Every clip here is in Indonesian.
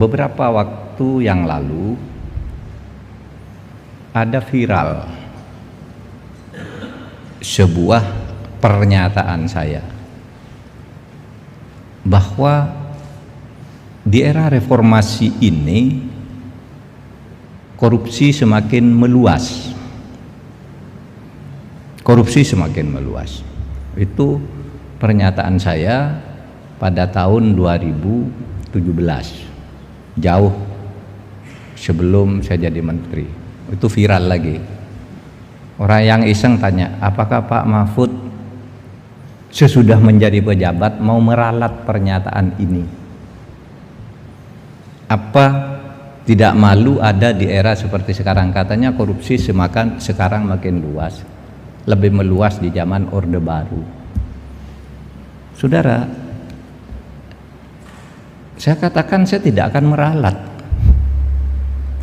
Beberapa waktu yang lalu ada viral sebuah pernyataan saya bahwa di era reformasi ini korupsi semakin meluas. Korupsi semakin meluas. Itu pernyataan saya pada tahun 2017. Jauh sebelum saya jadi menteri. Itu viral lagi. Orang yang iseng tanya, apakah Pak Mahfud sesudah menjadi pejabat mau meralat pernyataan ini? Apa tidak malu ada di era seperti sekarang? Katanya korupsi sekarang makin luas, lebih meluas di zaman Orde Baru. Saudara, saya katakan saya tidak akan meralat,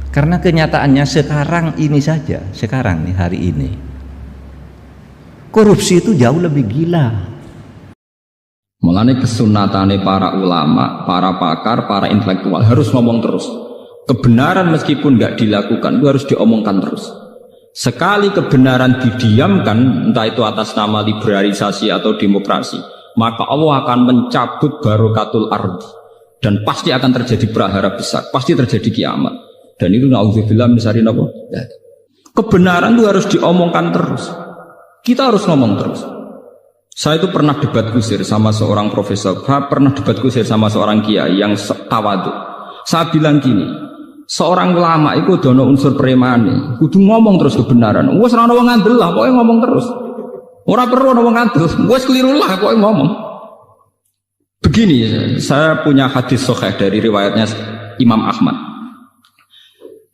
karena kenyataannya sekarang ini saja, sekarang nih, hari ini korupsi itu jauh lebih gila. Mulane kesunatane para ulama, para pakar, para intelektual harus ngomong terus. Kebenaran meskipun nggak dilakukan itu harus diomongkan terus. Sekali kebenaran didiamkan, entah itu atas nama liberalisasi atau demokrasi, maka Allah akan mencabut barokatul ardi. Dan pasti akan terjadi prahara besar, pasti terjadi kiamat. Dan itu na'udzubillah min syarri napa? Kebenaran itu harus diomongkan terus. Kita harus ngomong terus. Saya itu pernah debat kusir sama seorang profesor, pernah debat kusir sama seorang kiai yang tawadhu. Saya bilang gini, seorang ulama itu dono unsur premane, kudu ngomong terus kebenaran. Wes ora ono wong ngandel lah, pokoke ngomong terus. Ora perlu ono wong ngandel, wes keliru lah pokoke ngomong. Begini, saya punya hadis sahih dari riwayatnya Imam Ahmad.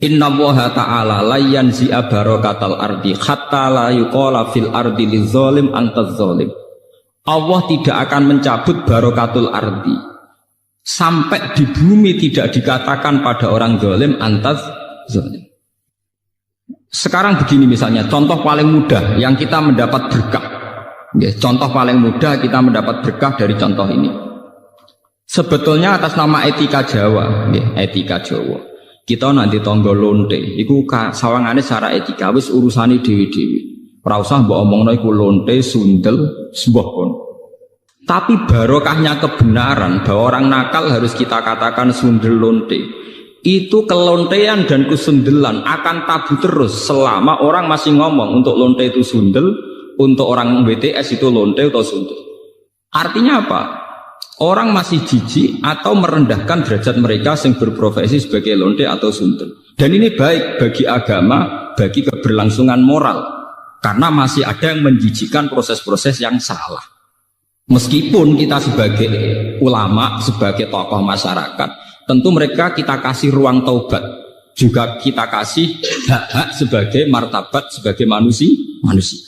Inna Allaha ta'ala la yanzi'a barakatal ardi hatta la yuqala fil ardi lizalim antaz zalim. Allah tidak akan mencabut barakatul ardi sampai di bumi tidak dikatakan pada orang zalim antaz zalim. Sekarang begini misalnya, contoh paling mudah yang kita mendapat berkah. Contoh paling mudah kita mendapat berkah dari contoh ini. Sebetulnya atas nama etika Jawa, etika Jawa. Kita nanti tonggo lonte, iku sawangane secara etika wis urusane dewi-dewi. Ora usah mbok omongno iku lonte, sundel, sembah kon. Tapi barokahnya kebenaran bahwa orang nakal harus kita katakan sundel lonte. Itu kelontean dan kesundelan akan tabu terus selama orang masih ngomong untuk lonte itu sundel, untuk orang BTS itu lonte atau sundel. Artinya apa? Orang masih jijik atau merendahkan derajat mereka yang berprofesi sebagai lonte atau sundel. Dan ini baik bagi agama, bagi keberlangsungan moral. Karena masih ada yang menjijikkan proses-proses yang salah. Meskipun kita sebagai ulama, sebagai tokoh masyarakat, tentu mereka kita kasih ruang taubat. Juga kita kasih hak-hak sebagai martabat, sebagai manusia.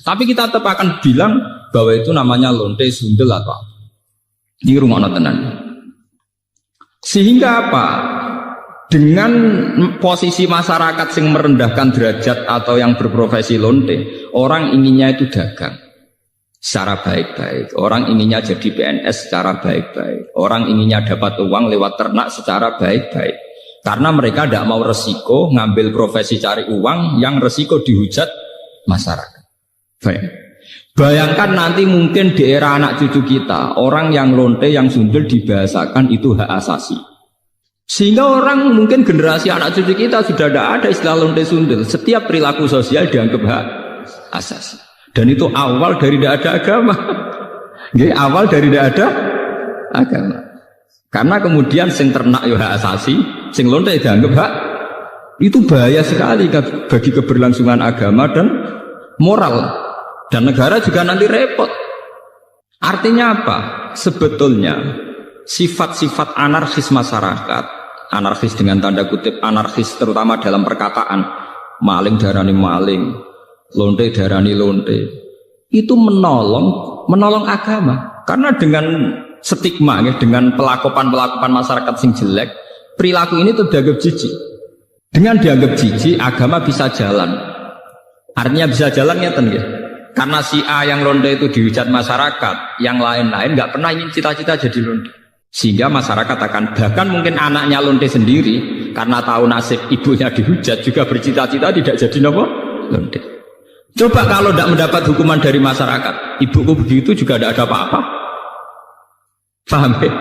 Tapi kita tetap akan bilang bahwa itu namanya lonte, sundel atau apa. Ini rumah tenan. Sehingga apa? Dengan posisi masyarakat yang merendahkan derajat atau yang berprofesi lonte, orang inginnya itu dagang secara baik-baik. Orang inginnya jadi PNS secara baik-baik. Orang inginnya dapat uang lewat ternak secara baik-baik. Karena mereka tidak mau resiko ngambil profesi cari uang yang resiko dihujat masyarakat. Baik. Bayangkan nanti mungkin di era anak cucu kita, orang yang lonte, yang sundel dibahasakan itu hak asasi. Sehingga orang mungkin generasi anak cucu kita sudah tidak ada istilah lonte sundel. Setiap perilaku sosial dianggap hak asasi. Dan itu awal dari tidak ada agama. Awal dari tidak ada agama. Karena kemudian sing ternak ya hak asasi, sing lonte dianggap hak. Itu bahaya sekali bagi keberlangsungan agama dan moral. Dan negara juga nanti repot. Artinya apa? Sebetulnya sifat-sifat anarkis masyarakat, anarkis dengan tanda kutip anarkis terutama dalam perkataan, maling darani maling, lonte darani lonte, itu menolong agama. Karena dengan stigma, dengan pelakuan masyarakat sing jelek, perilaku ini terdianggap jijik. Dengan dianggap jijik, agama bisa jalan. Artinya bisa jalan ngeten nggih. Karena si A yang lonte itu dihujat masyarakat, yang lain-lain nggak pernah ingin cita-cita jadi lonte. Sehingga masyarakat akan, bahkan mungkin anaknya lonte sendiri karena tahu nasib ibunya dihujat juga bercita-cita tidak jadi nopo lonte. Coba kalau tidak mendapat hukuman dari masyarakat, ibuku begitu juga tidak ada apa-apa. Paham ya?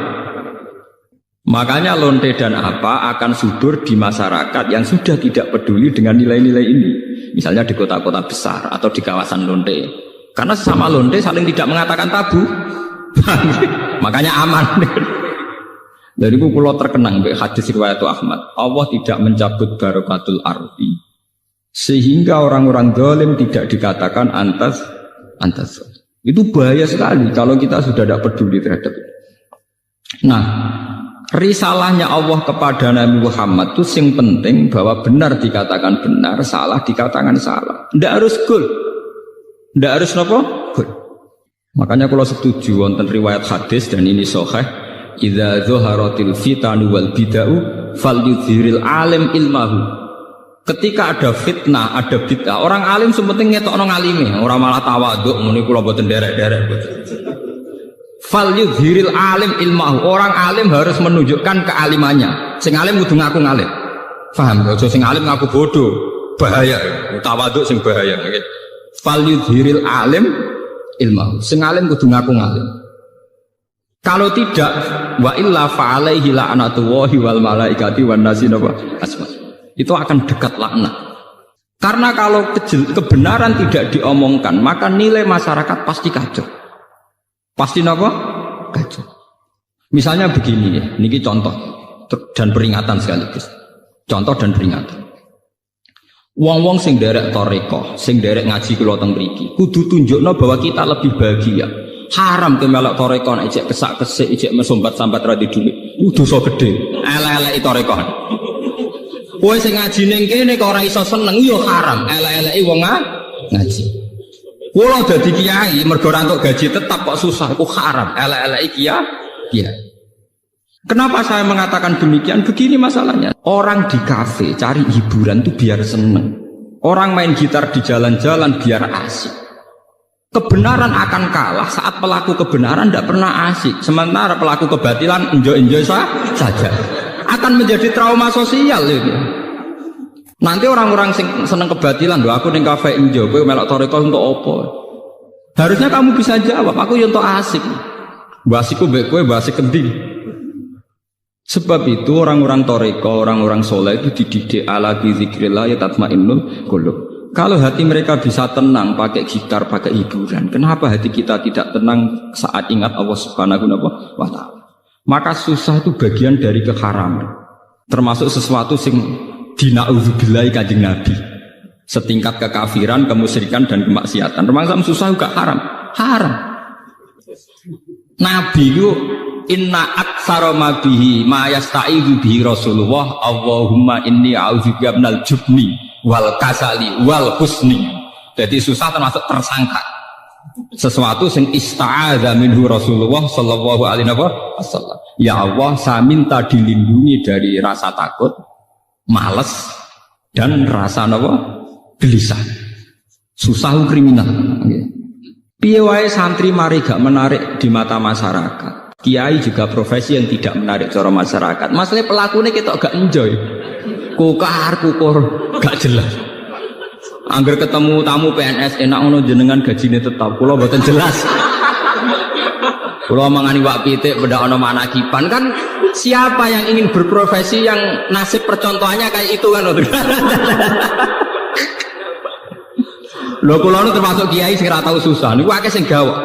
Makanya lonte dan apa akan subur di masyarakat yang sudah tidak peduli dengan nilai-nilai ini. Misalnya di kota-kota besar atau di kawasan lonte. Karena sesama lonte saling tidak mengatakan tabu. Makanya aman. Dari itu pulau terkenang hadis riwayat Ahmad. Allah tidak mencabut barakatul ardi sehingga orang-orang zalim tidak dikatakan antas. Itu bahaya sekali kalau kita sudah tidak peduli terhadap itu. Nah, risalahnya Allah kepada Nabi Muhammad itu yang penting bahwa benar dikatakan benar, salah dikatakan salah. Tidak harus gol, tidak harus nopo gol. Makanya kalau setuju wonten riwayat hadis dan ini sahih, idza zuharatil fitanu wal bid'u falyudhiril alim ilmahu. Ketika ada fitnah, ada bid'ah, orang alim sepenting ngetokno ngalime, orang malah tawaduk muni kula mboten derek-derek. Falyudhiril alim ilmahu. Orang alim harus menunjukkan kealimannya. Sing alim kudu ngaku ngalim. Paham? Aja sing alim ngaku bodoh. Bahaya. Tawaduk sing bahaya. Falyudhiril alim ilmahu. Sing alim kudu ngaku ngalim. Kalau tidak, wa illa fa'alaihi la'natullahi wal malaikati wan nasi asma. Itu akan dekat laknat. Karena kalau kebenaran tidak diomongkan, maka nilai masyarakat pasti kacau. Pasti apa? Kacau. Misalnya begini ya, ini contoh dan peringatan sekaligus. Contoh dan peringatan. Wong-wong sing derek toreko, sing derek ngaji kula teng mriki, kudu tunjukno bahwa kita lebih bahagia. Haram ke melok toreko nek ijek kesak-kesik, ijek mesombat-sambat ra di dhuwit. Dosa gedhe. Elek-eleki toreko. Kowe sing ngaji ning kene kok ora iso seneng ya haram. Elek-eleki wong ngaji. Kula dadi kiai mergo ora entuk gaji tetap kok susah, iku haram. Elek-eleki kiai. Kenapa saya mengatakan demikian? Begini masalahnya. Orang di kafe cari hiburan tuh biar seneng. Orang main gitar di jalan-jalan biar asik. Kebenaran akan kalah saat pelaku kebenaran tidak pernah asik. Sementara pelaku kebatilan enjoy-enjoy saja. Akan menjadi trauma sosial ini. Nanti orang-orang seneng kebatilan, loh aku ning kafe enjoy, kowe melok toreko untuk apa? Harusnya kamu bisa jawab, aku yo untuk asik. Basiku mbek kowe basik kendi. Sebab itu orang-orang toreko, orang-orang soleh itu dididik ala bi zikrillah ya tatmainnul qulub. Kalau hati mereka bisa tenang pakai gitar, pakai hiburan, kenapa hati kita tidak tenang saat ingat Allah Subhanahu wa ta'ala? Maka susah itu bagian dari keharaman. Termasuk sesuatu sing dina'udzubillahi kanjeng Nabi. Setingkat kekafiran, kemusyrikan dan kemaksiatan. Termasuk susah juga haram. Haram. Nabi itu inna aktsara ma bihi ma yasta'idzu bihi Rasulullah Allahumma inni a'udzubika minal jubni wal kasali wal husni. Jadi susah termasuk tersangka. Sesuatu yang ista'adza minhu Rasulullah sallallahu alaihi wasallam. Ya Allah, saya minta dilindungi dari rasa takut, malas dan rasa gelisah. Susah kriminal. Piye wae santri mari gak menarik di mata masyarakat. Kiai juga profesi yang tidak menarik cara masyarakat. Masalahnya pelakunya kita gak enjoy. Kukur gak jelas. Angger ketemu tamu PNS enak ngono jenengan gajine tetap. Kula mboten jelas. Kula mangani wak pitik beda ana manakipan kan siapa yang ingin berprofesi yang nasib percontohannya kayak itu kan. Lho kula nu termasuk kiai sing ora tau susah. Niku akeh sing gawok.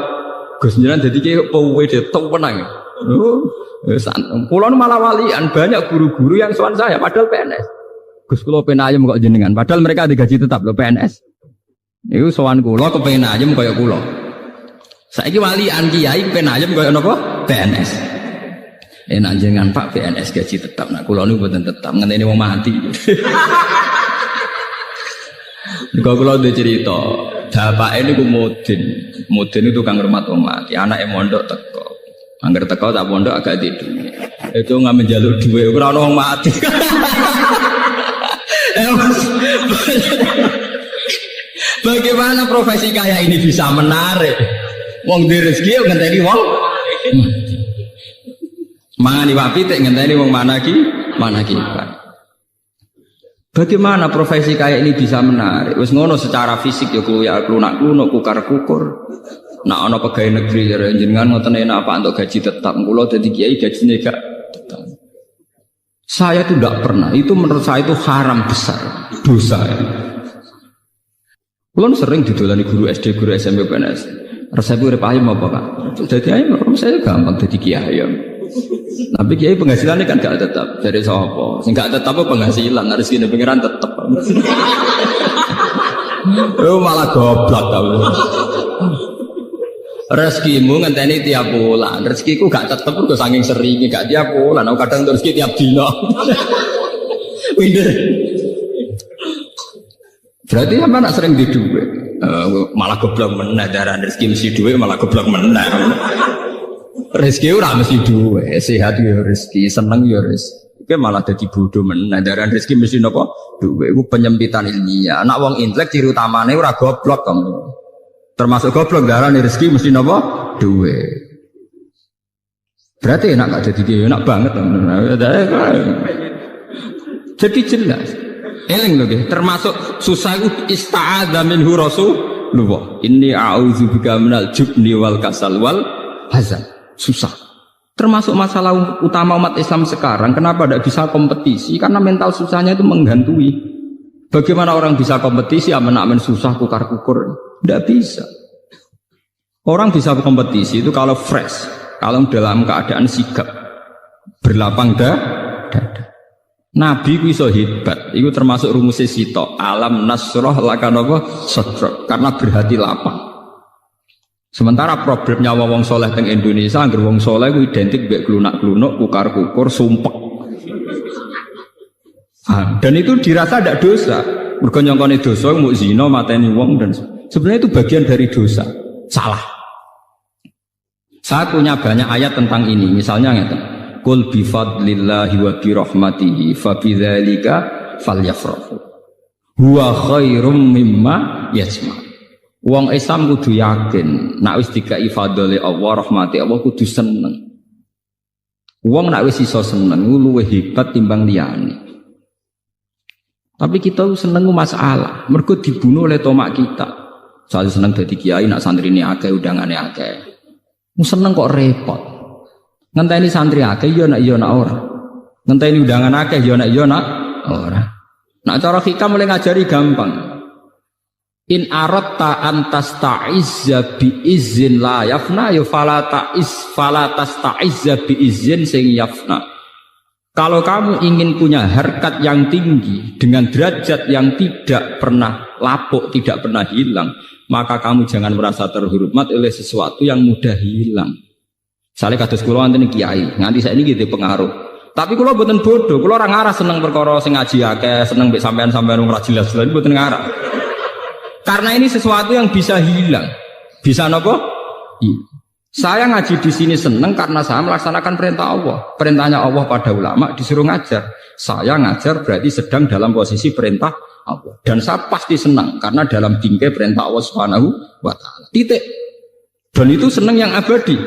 Gus jenengan dadi kiai kowe detok penang. Kula nu malah walian banyak guru-guru yang sowan saya padahal PNS. Gus kula pengen ayam kok jenengan, padahal mereka digaji tetap loh PNS. Itu sowan kula kepengen ayam kaya kula. Saiki walian kiai pengen ayam kaya napa? PNS. Enak jenengan Pak PNS gaji tetap. Nah kula niku mboten tetap, ngenteni wong mati. Niku kula duwe cerita, bapake niku mudin itu tukang rumah wong mati, anake mondok teko. Angger teko tak pondok agak tidur. Itu nggak menjaluk duit, ora ono wong mati. Bagaimana profesi kayak ini bisa menarik? Wong di rezeki ngenteni wong. Mangani wapi tek ngenteni wong mana kipan. Bagaimana profesi kayak ini bisa menarik? Wis ngono secara fisik ya klunak-klunuk, kukar-kukur. Nah ana pegawai negeri jenengan ngoten enak apa untuk gaji tetap. Kula dadi kiai gajine gak tetap. Saya itu tidak pernah. Itu menurut saya itu haram besar, dosa. Kula sering didolani guru SD, guru SMP, PNS. Resep urip ayam apa Pak? Jadi ayam saya gampang jadi kiai ayam. Tapi kiai penghasilannya kan gak tetap. Dari sapa? Sing gak tetap penghasilan, rezeki pengiran tetap. Oh malah goblok kamu. Rezekimu ngenteni tiap bulan. Rezekiku gak tetep kok saking seringe gak tiap bulan. Aku kadang rezeki tiap dina. Windir. Berarti sampe nak sering di dhuwit. Malah goblok meneh daran rezeki mesti dhuwit malah goblok meneh. Rezeki ora mesti dhuwit, sehat ya rezeki, seneng ya rezeki. Oke malah dadi bodoh meneh daran rezeki mesti napa? Dhuwit. Iku penyempitan ilmiah. Nek wong intelek ciri utamane ora goblok kamu. Termasuk goblok darah nih rezeki mesti nopo duit. Berarti enak gak jadi dia enak banget. Jadi jelas. Eling loh termasuk susah itu ista'adza minhu Rasulullah. Inni a'udzubika minal jubni wal kasal wal hazan. Susah. Termasuk masalah utama umat Islam sekarang. Kenapa tidak bisa kompetisi? Karena mental susahnya itu menggantui. Bagaimana orang bisa kompetisi aman-aman susah kukar-kukur? Tidak bisa. Orang bisa kompetisi itu kalau fresh, kalau dalam keadaan sigap, berlapang dada. Nabi ku iso hebat. Itu termasuk rumus sito. Alam nasroh lakanapa sadrak. Karena berhati lapang. Sementara problemnya wong soleh teng Indonesia, angger wong soleh ku identik mbek klunak-klunuk, kukar-kukur, sumpek. Dan itu dirasa tidak dosa. Mergo nyongkone dosa mau zina mateni wong dan sebenarnya itu bagian dari dosa. Salah. Saya punya banyak ayat tentang ini. Misalnya ngeten. Qul bi fadlillahi wa bi rahmatihi fa bidzalika falyafrahu. Huwa khairum mimma yajma. Wong Islam kudu yakin nek wis dikai fadhole Allah rahmati Allah kudu seneng. Wong nek wis iso seneng luwih hebat timbang liyane. Tapi kita seneng masalah, mergo dibunuh oleh tomak kita. Soalnya seneng dadi kiai, nak santri ini akeh, udangane akeh. Seneng kok repot. Ngenteni santri akeh, yo nak ora. Ngenteni undangan akeh, yo nak ora. Nak cara hikam mulai ngajari gampang. In aratta antasta'izza bi izin la yafna, yo fala tasta'izza bi izin sing yafna. Kalau kamu ingin punya harkat yang tinggi dengan derajat yang tidak pernah lapuk, tidak pernah hilang, maka kamu jangan merasa terhormat oleh sesuatu yang mudah hilang. Misalnya kados kula wonten kiai, nganti saiki gitu pengaruh. Tapi kula mboten bodoh, kula ora ngarah seneng perkara sing ngaji akeh, seneng mbek sampean-sampean ora jelas-jelas mboten ngarah. Karena ini sesuatu yang bisa hilang. Bisa napa? Hilang. Saya ngaji di sini seneng karena saya melaksanakan perintah Allah. Perintahnya Allah pada ulama disuruh ngajar. Saya ngajar berarti sedang dalam posisi perintah Allah. Dan saya pasti senang karena dalam bingkai perintah Allah Subhanahu wa taala. Titik. Dan itu senang yang abadi.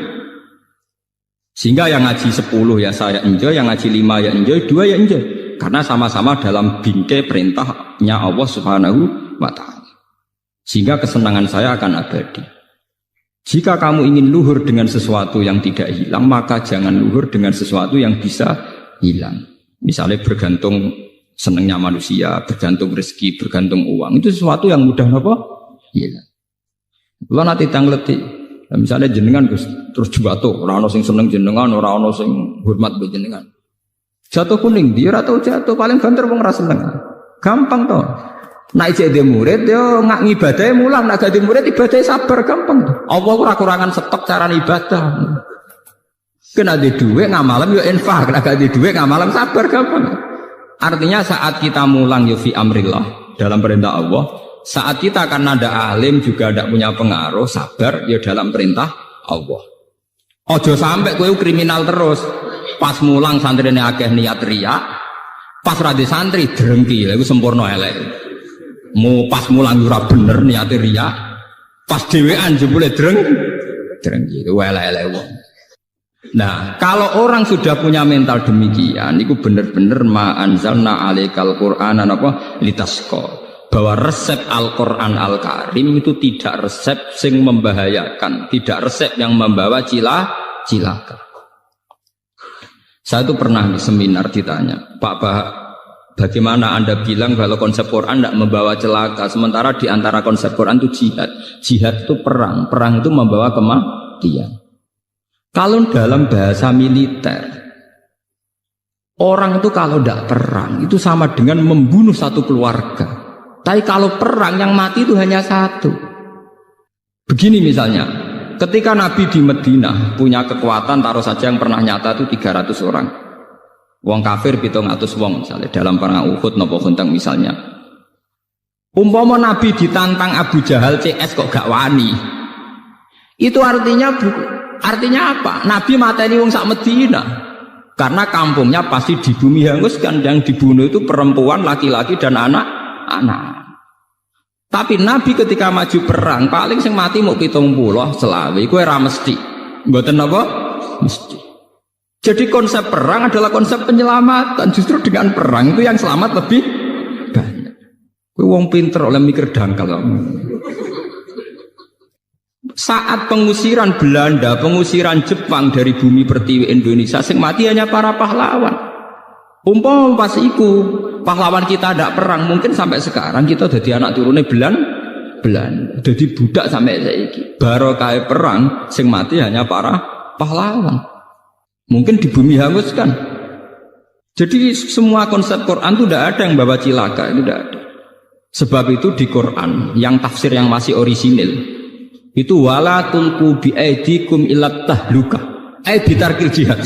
Sehingga yang ngaji 10 ya saya enjoy, yang ngaji 5 ya enjoy, 2 ya enjoy. Karena sama-sama dalam bingkai perintahnya Allah Subhanahu wa taala. Sehingga kesenangan saya akan abadi. Jika kamu ingin luhur dengan sesuatu yang tidak hilang, maka jangan luhur dengan sesuatu yang bisa hilang. Misalnya bergantung senangnya manusia, bergantung rezeki, bergantung uang. Itu sesuatu yang mudah apa? Hilang. Kalau nanti tangleti, misalnya jenengan terus jatuh, orang sing seneng jenengan, orang sing hormat be jenengan. Jatuh kuning, dia atau jatuh paling banter wong ra seneng. Gampang toh. Nek jadi murid yo ngak ngibadahe mulang, nek dadi murid ibadahe sabar gampang tuh. Allah ora kurangan stok cara ibadah. Kena di dhuwit ngamalem yo infak, nek gak di dhuwit ngamalem sabar gampang. Artinya saat kita mulang yo fi amrillah dalam perintah Allah, saat kita karena ada alim juga tidak punya pengaruh, sabar yo dalam perintah Allah. Ojo sampai kowe kriminal terus. Pas mulang santrine akeh niat riya, pas radi santri drengki, lha iku sempurna elek. Mau pas mulang ora bener niate riya, pas dhewean jebule dreng gitu elek-elek wong. Nah, kalau orang sudah punya mental demikian, itu benar-benar ma anzalna alaikal qur'ana apa litasqa. Bahwa resep Al-Qur'an Al-Karim itu tidak resep sing membahayakan, tidak resep yang membawa cilaka. Saya itu pernah di seminar ditanya, Pak Bah, bagaimana Anda bilang kalau konsep Quran tidak membawa celaka, sementara di antara konsep Quran itu jihad. Jihad itu perang, perang itu membawa kematian. Kalau dalam bahasa militer, orang itu kalau tidak perang itu sama dengan membunuh satu keluarga. Tapi kalau perang yang mati itu hanya satu. Begini misalnya, ketika Nabi di Madinah punya kekuatan, taruh saja yang pernah nyata itu 300 orang. Wong kafir 700 wong misalnya dalam perang Uhud nopo Huntang misalnya. Umpama Nabi ditantang Abu Jahal CS kok gak wani. Itu artinya apa? Nabi mateni wong sak Madinah. Karena kampungnya pasti di bumi hanguskan, yang dibunuh itu perempuan, laki-laki dan anak. Tapi Nabi ketika maju perang paling sing mati mau 70 selawe kowe ora mesti. Mboten apa? Mesti. Jadi konsep perang adalah konsep penyelamatan. Justru dengan perang itu yang selamat lebih banyak. Kowe wong pinter oleh mikir dangkal. Saat pengusiran Belanda, pengusiran Jepang dari bumi pertiwi Indonesia, sing mati hanya para pahlawan. Umpama pas iku pahlawan kita tidak perang, mungkin sampai sekarang kita jadi anak turunnya Belanda, jadi budak sampai saiki. Barokah perang, sing mati hanya para pahlawan. Mungkin di bumi hanguskan. Jadi semua konsep Quran itu tidak ada yang bawa cilaka, itu tidak ada. Sebab itu di Quran yang tafsir yang masih orisinil itu wala tulqu bi aidikum ila tahluka. Bitarkil jihad.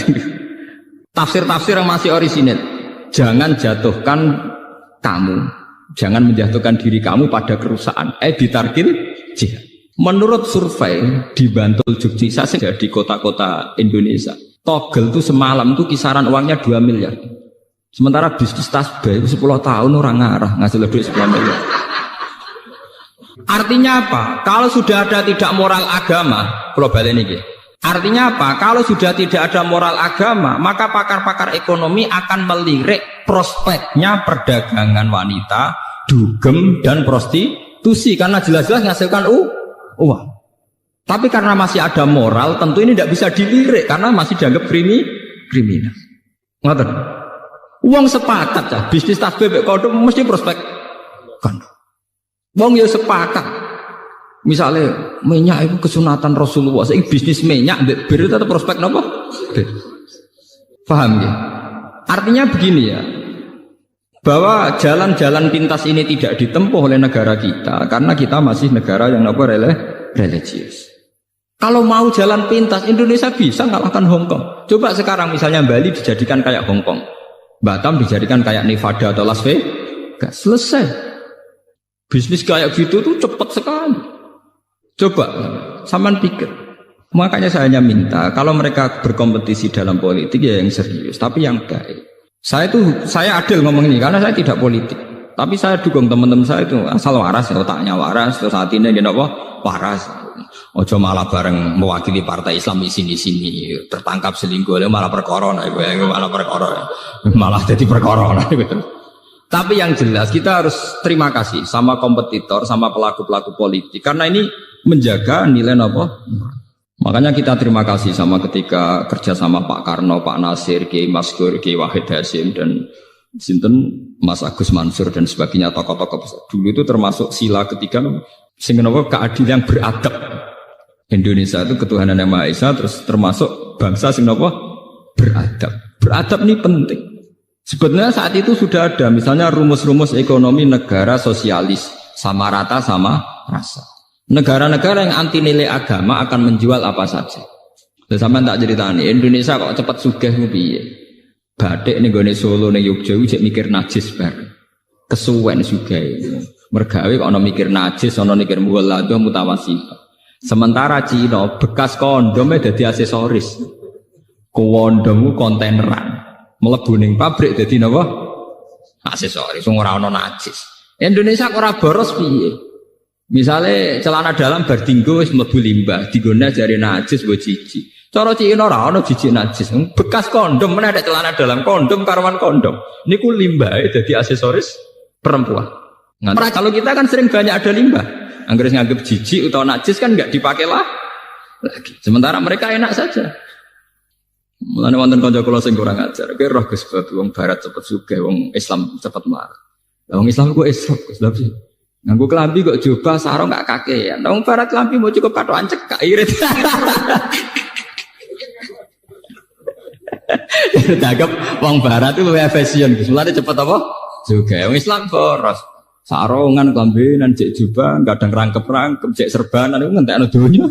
Tafsir-tafsir yang masih orisinil. Jangan jatuhkan kamu, jangan menjatuhkan diri kamu pada kerusakan. Bitarkil jihad. Menurut survei di Bantul Jogja di kota-kota Indonesia, togel itu semalam itu kisaran uangnya 2 miliar. Sementara bisnis tasbih itu 10 tahun orang ngarah ngasih duit 10 miliar. Artinya apa? Kalau sudah ada tidak moral agama, global ini. Artinya apa? Kalau sudah tidak ada moral agama, maka pakar-pakar ekonomi akan melirik prospeknya perdagangan wanita, dugem dan prostitusi karena jelas-jelas menghasilkan uang. Tapi karena masih ada moral, tentu ini tidak bisa dilirik karena masih dianggap kriminal. Ngoten. Uang sepakat ya, bisnis tasbih kodok mesti prospek kan. Wong ya sepakat. Misalnya minyak itu kesunatan Rasulullah, saya bisnis minyak, bir tetap prospek apa? Paham ya? Artinya begini ya, bahwa jalan-jalan pintas ini tidak ditempuh oleh negara kita karena kita masih negara yang apa religius. Kalau mau jalan pintas, Indonesia bisa ngalahkan Hong Kong. Coba sekarang misalnya Bali dijadikan kayak Hong Kong, Batam dijadikan kayak Nevada atau Las Vegas, selesai. Bisnis kayak gitu tuh cepat sekali. Coba, sampean pikir. Makanya saya hanya minta, kalau mereka berkompetisi dalam politik ya yang serius, tapi yang baik. Saya adil ngomong ini, karena saya tidak politik. Tapi saya dukung teman-teman saya itu asal waras, otaknya waras, terus hatinya gini apa? Waras. Ojo malah bareng mewakili partai Islam di sini tertangkap selingkuh, malah perkara, malah jadi perkara. Tapi yang jelas kita harus terima kasih sama kompetitor, sama pelaku-pelaku politik, karena ini menjaga nilai apa? Makanya kita terima kasih sama ketika kerja sama Pak Karno, Pak Nasir, Kiai Maskur, Kiai Wahid Hasim dan sinten Mas Agus Mansur dan sebagainya tokoh-tokoh besar. Dulu itu termasuk sila ketiga sing napa keadilan yang beradab. Indonesia itu ketuhanan yang Maha Esa, terus termasuk bangsa sing napa beradab. Beradab ini penting. Sebenarnya saat itu sudah ada misalnya rumus-rumus ekonomi negara sosialis, sama rata sama rasa. Negara-negara yang anti nilai agama akan menjual apa saja. Dan sampai tak ceritani Indonesia kok cepat sugih piye. Batik ning gone Solo ning Yogya cek mikir najis bareng. Kesuwen sugih. Mergawe kok ana mikir najis, ana mikir mughalladzah mutawassit. Sementara Cina bekas kondomnya dadi aksesoris. Kondomku kontaineran. Mlebu ning pabrik dadi napa? Aksesoris ora ana najis. Indonesia kok ora boros piye? Misalnya celana dalam berdinggo wis mlebu limbah, digone jare najis mbok jiji. Cara Cina ora ono jijik najis. Bekas kondom mana ada celana dalam kondom karawan kondom. Niku limbah dadi aksesoris perempuan. Nah, kalau kita kan sering banyak ada limbah. Angger nganggep jijik atau najis kan enggak dipakai lagi. Sementara mereka enak saja. Mulane wonten kanca kula sing kurang ajar. Kowe roh Gus bab wong barat cepet sugih, wong Islam cepet marah. Lah wong Islam ku esok Gus lha piye? Nganggo klambi kok jubah sarung gak kakean. Wong barat klambi mau cukup patokan cekak irit. Cakep wong barat itu luwih fashion. Mulane cepet apa? Juga wong Islam boros. Sarungan klambinan cek jubah kadang rangkep-rangkep cek serbanan iku ngentekno donya.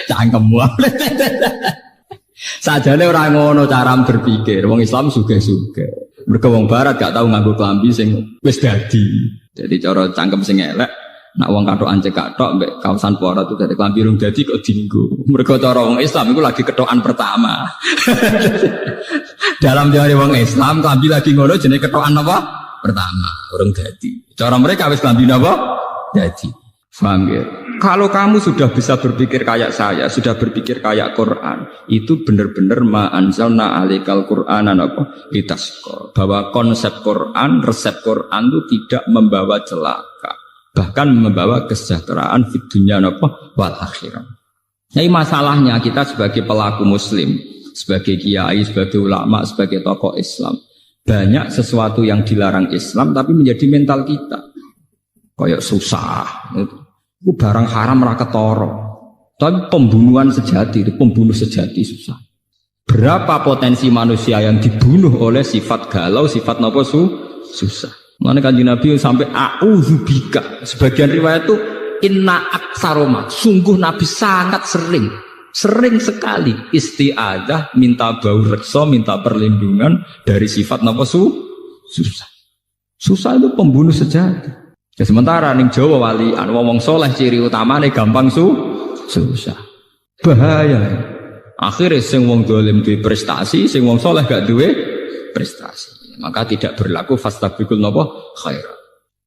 Cangkem wae. Sajane ora ngono cara berpikir. Wong Islam sugih-sugih. Mergo wong barat gak tau nganggo klambi sing wis dadi. Jadi cara cangkem sing elek, nak wong katokan cekatok mbek kaosan porat itu dari klambi rung dadi kok dienggo. Mergo cara wong Islam iku lagi ketokan pertama. Dalam teori wong Islam klambi lagi ngono jenenge ketokan apa? Pertama, urung dadi. Cara mereka wis klambi napa? Dadi. Paham ya? Kalau kamu sudah bisa berpikir kayak saya, sudah berpikir kayak Quran, itu benar-benar ma'anzalna alikal Qur'anan apa? Litasqa. Bahwa konsep Quran, resep Quran itu tidak membawa celaka, bahkan membawa kesejahteraan di dunia apa? Wal akhirah. Jadi masalahnya kita sebagai pelaku muslim, sebagai kiai, sebagai ulama, sebagai tokoh Islam, banyak sesuatu yang dilarang Islam tapi menjadi mental kita. Kayak susah itu barang haram ra ketara. Tapi pembunuhan sejati, itu pembunuh sejati susah. Berapa potensi manusia yang dibunuh oleh sifat galau, sifat napa susah. Mulane Kanjeng Nabi sampai a'udzubika. Sebagian riwayat itu inna aksaroma. Sungguh Nabi sangat sering sekali isti'adzah, minta bau reksa, minta perlindungan dari sifat napa susah. Susah itu pembunuh sejati. Ya sementara ning Jawa walian wong soleh ciri utamane gampang susah. Bahaya. Akhirnya sing wong dolim duwe prestasi, sing wong soleh gak duwe prestasi. Maka tidak berlaku fastabiqul napa khairat.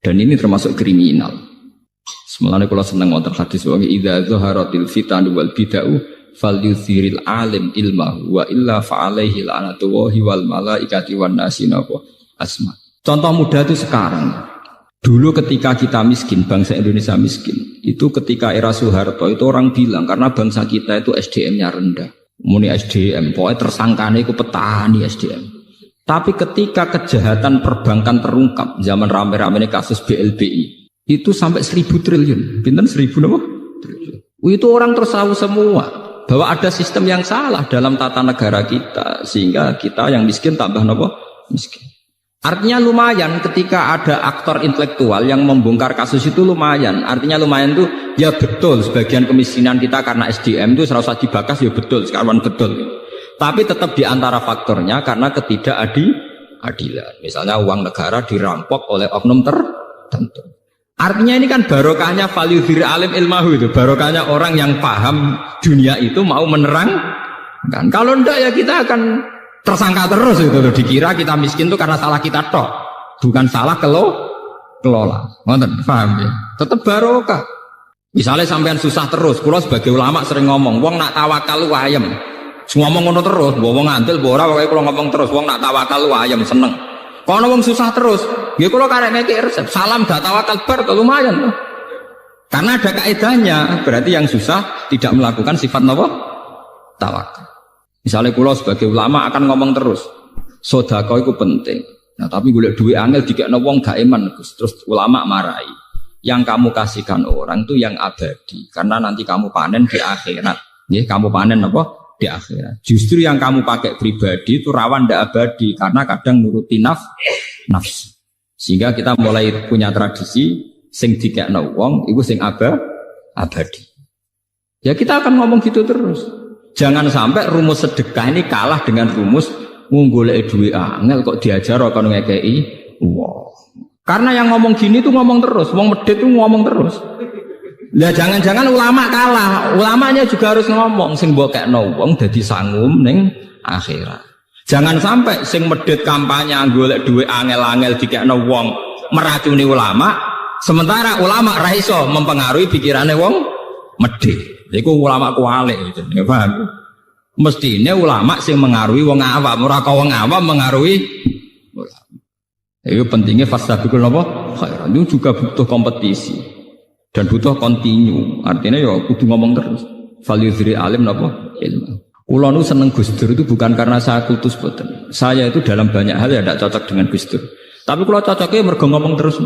Dan ini termasuk kriminal. Semulane kula seneng wonten hadis wae idza zaharatil fitan wal bid'u falyuthiril alim ilmahu wa illa fa alaihi la'natullahi wal malaikati wan nasi napa asma. Contoh mudah itu sekarang. Dulu ketika kita miskin, bangsa Indonesia miskin, itu ketika era Soeharto itu orang bilang karena bangsa kita itu SDM-nya rendah. Muni SDM, pokoknya tersangkanya itu petani SDM. Tapi ketika kejahatan perbankan terungkap, zaman rame-rame kasus BLBI, itu sampai 1.000 triliun. Pinten 1.000 apa? Triliun. Itu orang terus tahu semua bahwa ada sistem yang salah dalam tata negara kita, sehingga kita yang miskin tambah apa? Miskin. Artinya lumayan ketika ada aktor intelektual yang membongkar kasus itu lumayan. Artinya lumayan tuh ya betul sebagian kemiskinan kita karena SDM itu serasa dibakas ya betul, sekarang betul. Tapi tetap di antara faktornya karena ketidakadilan. Misalnya uang negara dirampok oleh oknum tertentu. Artinya ini kan barokahnya value diri alim ilmahu itu, barokahnya orang yang paham dunia itu mau menerang. Kan kalau enggak ya kita akan tersangka terus itu loh. Dikira kita miskin itu karena salah kita tok, bukan salah kelola. Ngoten, paham ya? Tetap barokah. Misalnya sampean susah terus, kula sebagai ulama sering ngomong, wong nak tawakal ayem. Ngomong ngono terus, wong ngantil ora pokoke kula ngomong terus, wong nak tawakal ayem seneng. Kono wong susah terus, nggih kula karek ngekek resep, salam dak tawakal bar lumayan loh. Karena ada kaidahnya, berarti yang susah tidak melakukan sifat napa? Tawakal. Misalnya kulo sebagai ulama akan ngomong terus, sedekah itu penting. Nah tapi golek duit angel dikekno wong gak iman, terus ulama marahi. Yang kamu kasihkan orang itu yang abadi, karena nanti kamu panen di akhirat. Nggih, kamu panen apa? Di akhirat. Justru yang kamu pakai pribadi itu rawan ndak abadi, karena kadang nuruti nafsu. Sehingga kita mulai punya tradisi sing dikekno wong iku sing abadi. Ya kita akan ngomong gitu terus. Jangan sampai rumus sedekah ini kalah dengan rumus ngunggolek duit angel kok diajar kok ngekei. Wow. Karena yang ngomong gini tuh ngomong terus, wong medhit tuh ngomong terus. Lah jangan-jangan ulama kalah, ulamanya juga harus ngomong sing mbok kekno wong dadi sangum ning akhirat. Jangan sampai sing medhit kampanye golek duit angel-angel dikekno wong meracuni ulama, sementara ulama ra iso mempengaruhi pikirane wong medhit. Iku ulama kualik jenenge paham. Mestine ulama sing mengaruhi wong awam, ora kok wong awam mengaruhi ulama. Itu pentingnya fastabiqul khairat. Itu juga butuh kompetisi dan butuh kontinu. Artinya ya kudu ngomong terus. Falyudhri alim napa ilmu. Kula nu seneng Gus Dur itu bukan karena saya kultus boten. Saya itu dalam banyak hal ya tidak cocok dengan Gus Dur. Tapi kalau cocoknya mergo ngomong terus.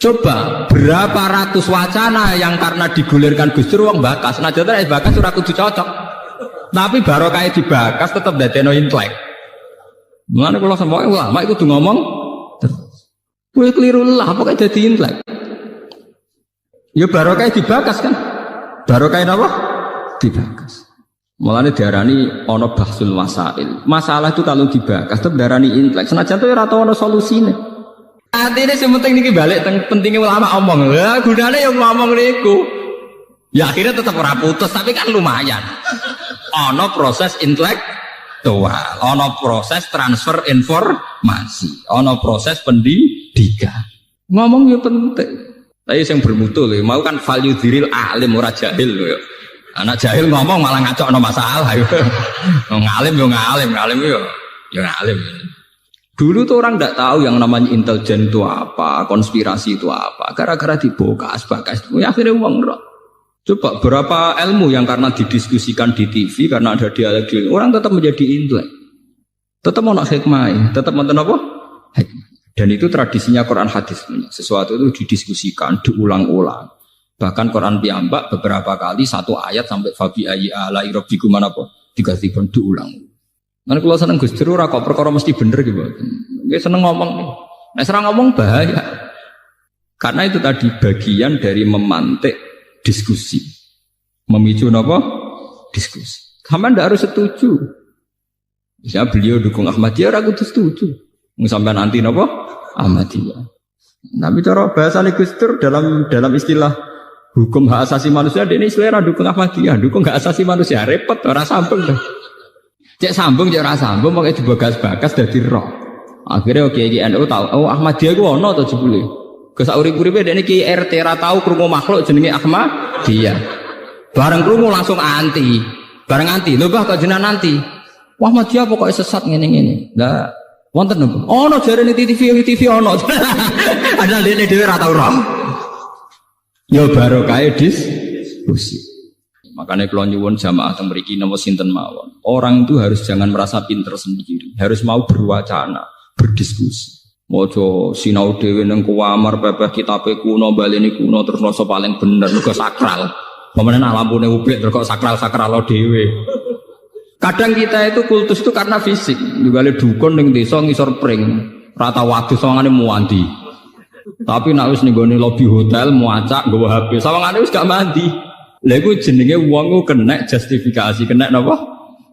Coba berapa ratus wacana yang karena digulirkan Gus Dur wong bakas. Nah jane bakas ora kudu cocok. Tapi barokah dibakas tetep dadekno intelek. Mulane kula sampeyan ulama iku kudu ngomong terus. Kowe keliru lah pokoke dadi intelek. Ya barokah dibakas kan. Barokah napa? Dibakas. Mulane diarani ana bahsul wasail. Masalah itu kalau dibakas tetep diarani intelek. Senajan to ora tau ana solusine. Artinya yang penting ini balik pentingnya ulama omong. Ya gunanya yang ngomong niku. Ya akhirnya tetap ora putus tapi kan lumayan. Ono proses intelektual, ono proses transfer informasi, ono proses pendidikan. Ngomong ya penting. Tapi yang bermutu loh, mau kan value diril alim ora jahil loh. Anak jahil ngomong malah ngacok ono masalah. Ngalim yo ngalim yo ngalim. Dulu tuh orang tidak tahu yang namanya intelijen itu apa, konspirasi itu apa. Gara-gara dibokas, ya akhirnya uang roh. Coba berapa ilmu yang karena didiskusikan di TV, karena ada dialog, orang tetap menjadi intelek. Tetap mau nak hikmah, tetap mau apa? Hikmah. Dan itu tradisinya Quran hadis. Sesuatu itu didiskusikan, diulang-ulang. Bahkan Quran piyambak beberapa kali satu ayat sampai fabi ayyi ala'i rabbikum apa? Digantikan diulang. Mana kalau seneng Gus Dur ora kok perkara mesti bener gitu. Dia seneng ngomong nih. Nah serang ngomong bahaya. Karena itu tadi bagian dari memantik diskusi. Memicu apa? Diskusi. Kamu ndak harus setuju. Misalnya beliau dukung Ahmadiyah, aku tuh setuju. Sampai nanti apa? Ahmadiyah. Tapi cara bahasa Gus Dur dalam istilah hukum hak asasi manusia, dia ini selera dukung Ahmadiyah, dukung hak asasi manusia, repot, orang sambung dah. Cek sambung, cek ora sambung, pakai dibagas-bagas dari roh. Akhirnya oke, NU tahu, oh Ahmadiyah ku ono to jebule. Kesauri-uripe dekne ki RT ra tau krungu makhluk jenenge Ahmadiyah. Bareng krungu langsung anti. Bareng anti, lho Mbah kok jenengan anti. Wah Ahmadiyah pokoke sesat ngene-ngene. Lah wonten napa? Ono jarene TV ono. Ada dene dhewe ra tau roh. Ya barokah diskusi. Makanya kalau nyuwun jamaah teng mriki napa sinten mawon. Orang itu harus jangan merasa pinter sendiri, harus mau berwacana, berdiskusi. Mojo sinau dhewe nang kuamar pepeh kitabe kuno baleni kuno terus rasa paling bener mergo sakral. Pemenen lampune ublik terus kok sakral dhewe. Kadang kita itu kultus itu karena fisik. Juga le dukun ning desa ngisor pring, rata wadus sawangane muandi. Tapi nek wis ning gone lobi hotel muacak nggawa HP, sawangane wis gak mandi. Lha iku jenenge wong ku kena justifikasi, kena napa?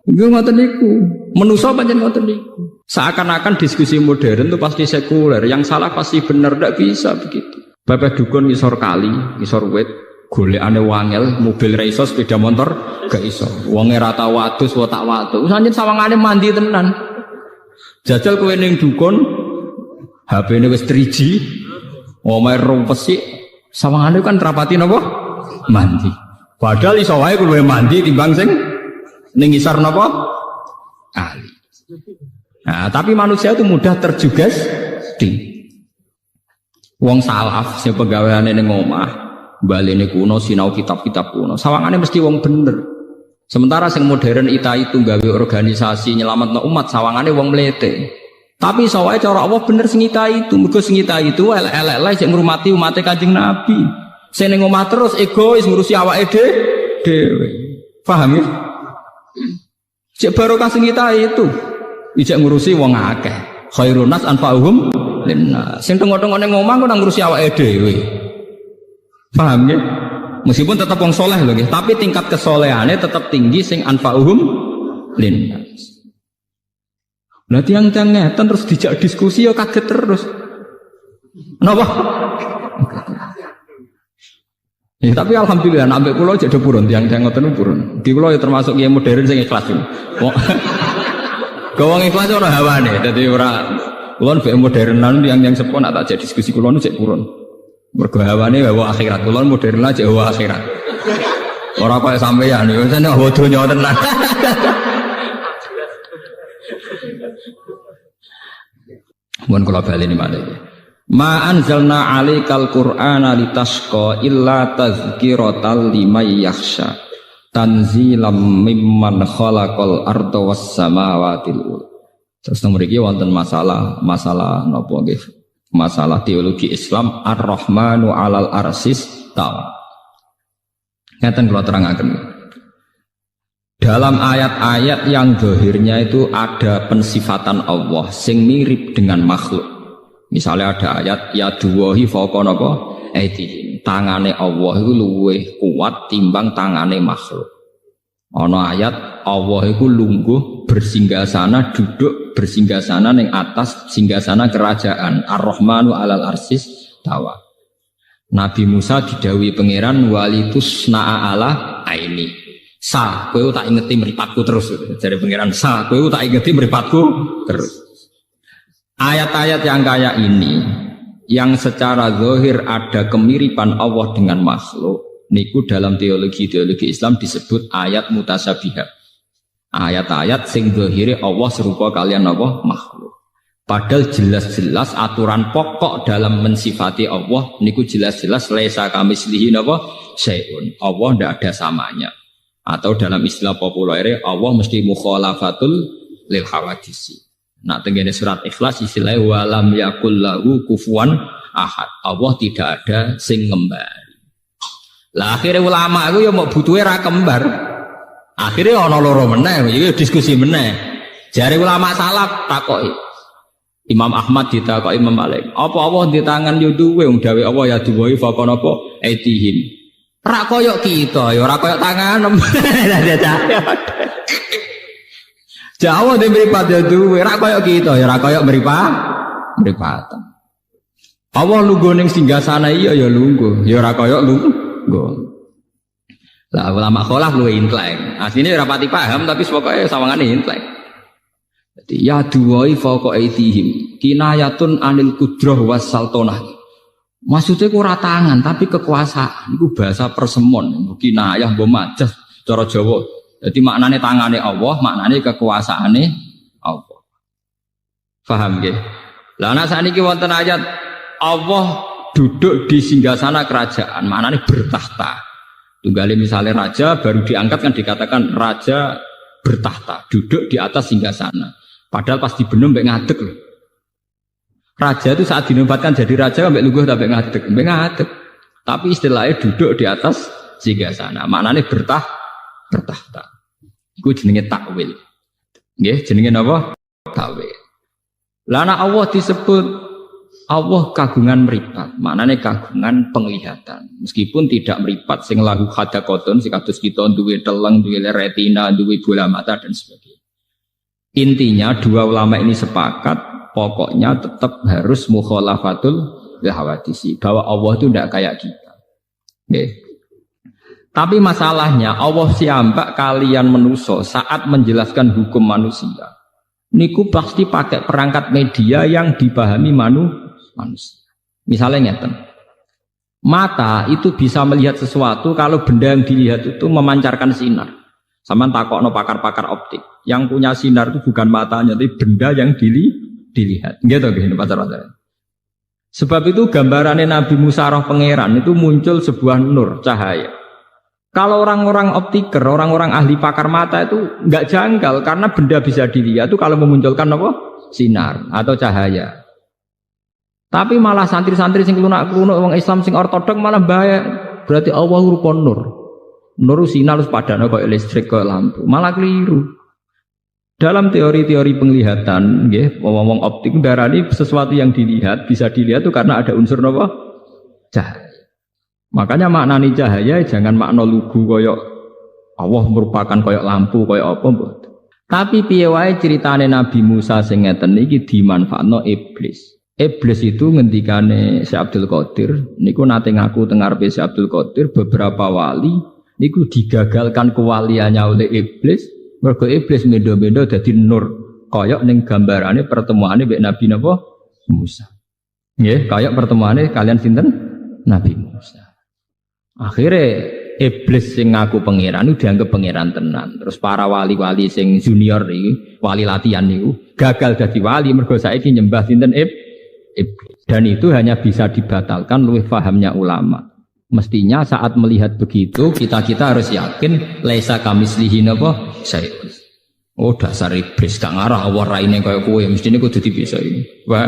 Iku ngoten niku. Manusa pancen ngoten niku. Seakan-akan diskusi modern itu pasti sekuler, yang salah pasti benar, ndak bisa begitu. Bapak dukun ngisor kali, ngisor wit, golekane wangel, mobil ra iso, sepeda motor gak iso. Wonge ra tau wadus, wa tak wadus. Sanjen sawangane mandi tenan. Jajal kowe ning dukun, HP-ne wis 3G, omahe rumpesi, sawangane kan rapati napa? Mandi. Padahal iso wae kowe mandi timbang sing ning ngisor napa? Kali. Nah, tapi manusia itu mudah terjugesti. Wong salaf sing pegaweane ning omah, balene kuno sinau kitab-kitab kuno. Sawangane mesti wong bener. Sementara sing modern itu gawe organisasi nyelametno umat, sawangane wong mlete. Tapi iso wae cara Allah bener sing itu, mergo sing itu elek-elek sing ngurmati umate Kanjeng Nabi. Sing ning omah terus egois ngurusi awake dhewe. Paham ya? Cek barokah sing itu. Ijak ngurusi wong akeh. Khairun nas anfa'uhum linnas. Sing tengok-tengok ning omah kok nang ngurusi awake dhewe. Paham ya? Meskipun tetap wong soleh lho nggih, tapi tingkat kesolehane tetap tinggi sing anfa'uhum linnas. Lah tiang-tiang ngeten terus dijak diskusi ya kaget terus. Napa? Ya, tapi alhamdulillah nambah pulau jadi purun, tiang-tiang ngoten purun. Di pulau ya termasuk yang modern sing ikhlas. Gawang ikhlas ora hawane, dadi ora kulon be modernan yang sepon tak jadi diskusi kulon cek purun. Mergo hawane hawa akhirat. Kula modern aja hawa akhirat. Ora kaya sampeyan yo jane hawa donya tenan. Mun kula baleni malih. Ma anzalna 'alaikal qur'ana litasqa illa tazkiratal liman yakhsha. Tanzilam mimman khalaqal arda was samawati wal. Terus mriki wonten masalah napa nggih? Masalah teologi Islam Ar-Rahmanu 'alal arsis tawa. Ngeten kula terangaken. Dalam ayat-ayat yang zahirnya itu ada pensifatan Allah sing mirip dengan makhluk. Misalnya ada ayat ya duwahi fawqa napa aydihim. Tangane Allah itu luwih kuat timbang tangane makhluk. Ana ayat Allah itu lungguh bersinggasana duduk bersinggasana ning atas singgasana kerajaan Ar-Rahmanu 'alal arsis tawa. Nabi Musa didhawuhi pangeran walitus na'a ala aini. Sa kowe tak ingeti mripatku terus jare pangeran sa kowe tak ingeti mripatku terus. Ayat-ayat yang kayak ini yang secara zahir ada kemiripan Allah dengan makhluk niku dalam teologi Islam disebut ayat mutasyabihat. Ayat-ayat sing zahire Allah serupa kalian Allah makhluk. Padahal jelas-jelas aturan pokok dalam mensifati Allah niku jelas-jelas laisa kamitslihi napa syai'un. Allah ndak ada samanya. Atau dalam istilah populer Allah mesti mukhalafatul lil hawadisi. Nah, tengene surat Ikhlas istilahnya walam yakul lahu kufuwan ahad. Allah tidak ada sing ngembari. Lah akhirnya ulama itu ya mau butuhe ra kembar. Akhirnya ana loro meneh, iki diskusi meneh. Jare ulama salaf takoki. Imam Ahmad ditakoki Imam Malik. Apa Allah di tangan yo duwe wong dawe Allah ya duwe fa kono apa aitihim. Ra koyo kita ya ora koyo tangan. Jawa de mripat ya duwe ra koyo kita ya ora koyo mripatan. Allah lungguh ning singgasana iya ya lungguh, ya ora koyo lungguh. Lah ulama kholaf luwe intelek. Asline ora pati paham tapi pokoke sawangane intelek. Dadi ya duwai fauqa aitihim kinayatun anil qudrah was sultanah. Maksudnya ku ora tangan tapi kekuasaan. Iku bahasa persemon, kinayah mbok majas cara Jawa. Jadi maknane tangane Allah, maknane kekuasaane Allah. Paham nggih? Lah ana sakniki wonten ayat Allah duduk di singgasana kerajaan, maknane bertahta. Tunggale misalnya raja baru diangkat kan dikatakan raja bertahta, duduk di atas singgasana. Padahal pas dibenem mbek ngadeg loh. Raja itu saat dinobatkan jadi raja mbek lungguh ta mbek ngadeg. Tapi istilahnya duduk di atas singgasana, maknane bertahta. Iku jenenge takwil. Nggih, jenenge napa? Takwil. Lah ana Allah disebut Allah kagungan mripat, maknane kagungan penglihatan. Meskipun tidak mripat sing lahu hadaqatun sing kados kita duwe teleng, duwe retina, duwe bola mata dan sebagainya. Intinya dua ulama ini sepakat pokoknya tetap harus mukhalafatul hawadisi, bahwa Allah itu tidak kayak kita. Nggih. Tapi masalahnya Allah siambak kalian manusia saat menjelaskan hukum manusia. Niku pasti pakai perangkat media yang dipahami manusia. Misalnya ngeten. Mata itu bisa melihat sesuatu kalau benda yang dilihat itu memancarkan sinar. Sama takokno pakar-pakar optik. Yang punya sinar itu bukan matanya, tapi benda yang dilihat. Gitu gini pacar-pacar. Sebab itu gambarannya Nabi Musa roh pangeran itu muncul sebuah nur, cahaya. Kalau orang-orang optiker, orang-orang ahli pakar mata itu nggak janggal karena benda bisa dilihat itu kalau memunculkan apa? Sinar atau cahaya. Tapi malah santri-santri sing klunak-klunuk wong Islam sing ortodok malah bahaya. Berarti Allah rupa nur. Nur sinar harus padane kok listrik kok lampu. Malah keliru. Dalam teori-teori penglihatan, nggih, wong optik darani sesuatu yang dilihat bisa dilihat itu karena ada unsur apa? Cahaya. Makanya maknani cahaya jangan makna lugu koyok Allah merupakan koyok lampu koyok apa mbok. Tapi piye wae ceritane Nabi Musa sing ngeten iki dimanfaatno iblis. Iblis itu ngendikane Syekh Abdul Qadir niku nate ngaku teng ngarepe Syekh Abdul Qadir beberapa wali niku digagalkan kewaliannya oleh iblis. Mergo iblis mendo-mendo dadi nur koyok ning gambarane pertemuane mbek Nabi napa Musa. Nggih, koyok pertemuane kalian sinten? Nabi Musa. Akhirnya iblis sing ngaku pangeran itu dianggap pangeran tenan. Terus para wali-wali sing junior iki, wali latihan niku gagal dadi wali mergo saiki nyembah sinten iblis. Dan itu hanya bisa dibatalkan luwih pahamnya ulama. Mestinya saat melihat begitu kita harus yakin laisa kamislihi napa syai'un. Oh dasar iblis gak ngarah awak raine kaya kowe mestine kudu dipisah. Wah,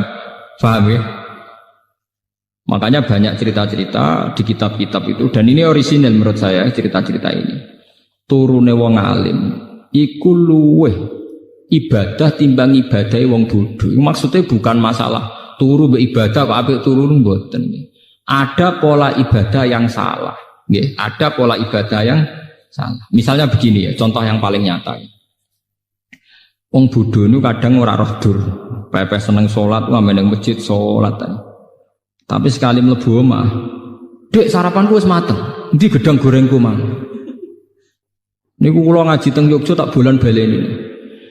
paham ya? Makanya banyak cerita-cerita di kitab-kitab itu dan ini orisinal menurut saya cerita-cerita ini. Turune wong alim iku luweh ibadah timbang ibadahe wong bodho. Maksudnya bukan masalah turu mbek ibadah kok apik turu mboten. Ada pola ibadah yang salah, nggih, ada pola ibadah yang salah. Misalnya begini ya, contoh yang paling nyata. Wong bodho niku kadang ora roh dur, pepe seneng salat, wah meneng masjid salat. Tapi sekali mlebu omah, "Dek, sarapanku wis mateng. Endi gedang gorengku, Mang?" Niku kula ngaji teng Yogya tak bulan baleni.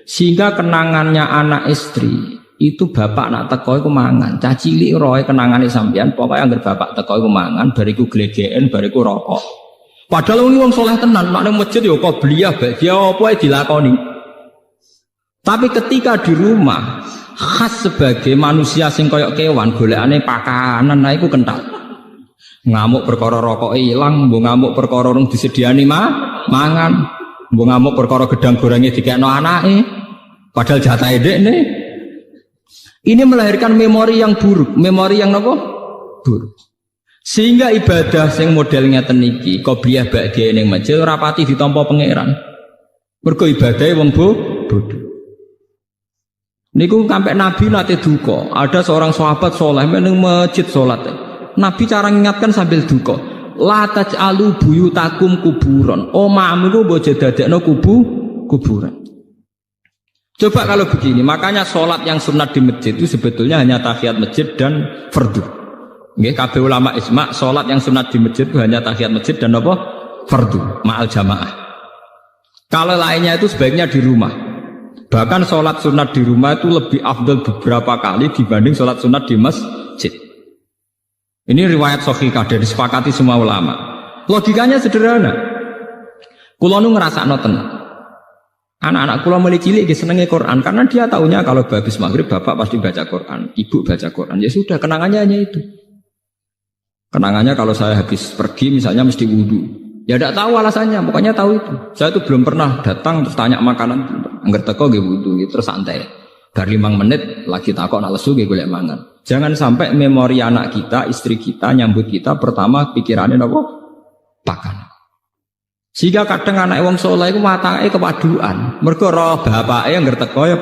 Sehingga kenangannya anak istri itu bapak nak teko iku mangan. Cah cilik roe kenangane sampean, pokoke anggere bapak teko iku mangan, bariku glegeken, bariku rokok. Padahal wong saleh tenan, nek nang masjid ya qobliyah, ba'diyah apa ae dilakoni. Tapi ketika di rumah khas sebagai manusia sing koyok kewan golekane pakanan nah iku kental. Ngamuk perkara rokok ilang, mbok ngamuk perkara rung disediani mangan, mbok ngamuk perkara gedang gorenge dikekno anake. Padahal jatahe dekne. Ini melahirkan memori yang buruk, memori yang apa? Buruk. Sehingga ibadah sing model ngeten iki, qobliyah ba'diyah ning masjid ora pati ditampa pangeran. Mergo ibadahe wong bodho. Niku sampai Nabi nate duka. Ada seorang sahabat soleh meneng masjid salat. Nabi cara ngingatkan sambil duka. La taj'alu buyutakum kuburan. Omahmu ku mbok dadekno kuburan. Coba kalau begini, makanya sholat yang sunat di masjid itu sebetulnya hanya tahiyat masjid dan fardu. Nggih, kabeh ulama ijma sholat yang sunat di masjid itu hanya tahiyat masjid dan apa? Fardu, ma'al jamaah. Kalau lainnya itu sebaiknya di rumah. Bahkan sholat sunat di rumah itu lebih afdal beberapa kali dibanding sholat sunat di masjid. Ini riwayat sahihah dan disepakati semua ulama. Logikanya sederhana. Kulo nu ngrasakno tenan. Anak-anak kula mulai cilik senenge Quran karena dia tahunya kalau habis maghrib bapak pasti baca Quran, ibu baca Quran. Ya sudah, kenangannya hanya itu. Kenangannya kalau saya habis pergi misalnya mesti wudu. Ya tidak tahu alasannya, pokoknya tahu itu. Saya itu belum pernah datang terus tanya makanan, angger teko nggih wudu, terus santai. Bar 5 menit lagi takok nak lesu nggih golek mangan. Jangan sampai memori anak kita, istri kita nyambut kita pertama pikirannya apa? Pakan. Sehingga kadang anak wong saleh iku matake kepaduan. Mergo roh bapake angger teko ya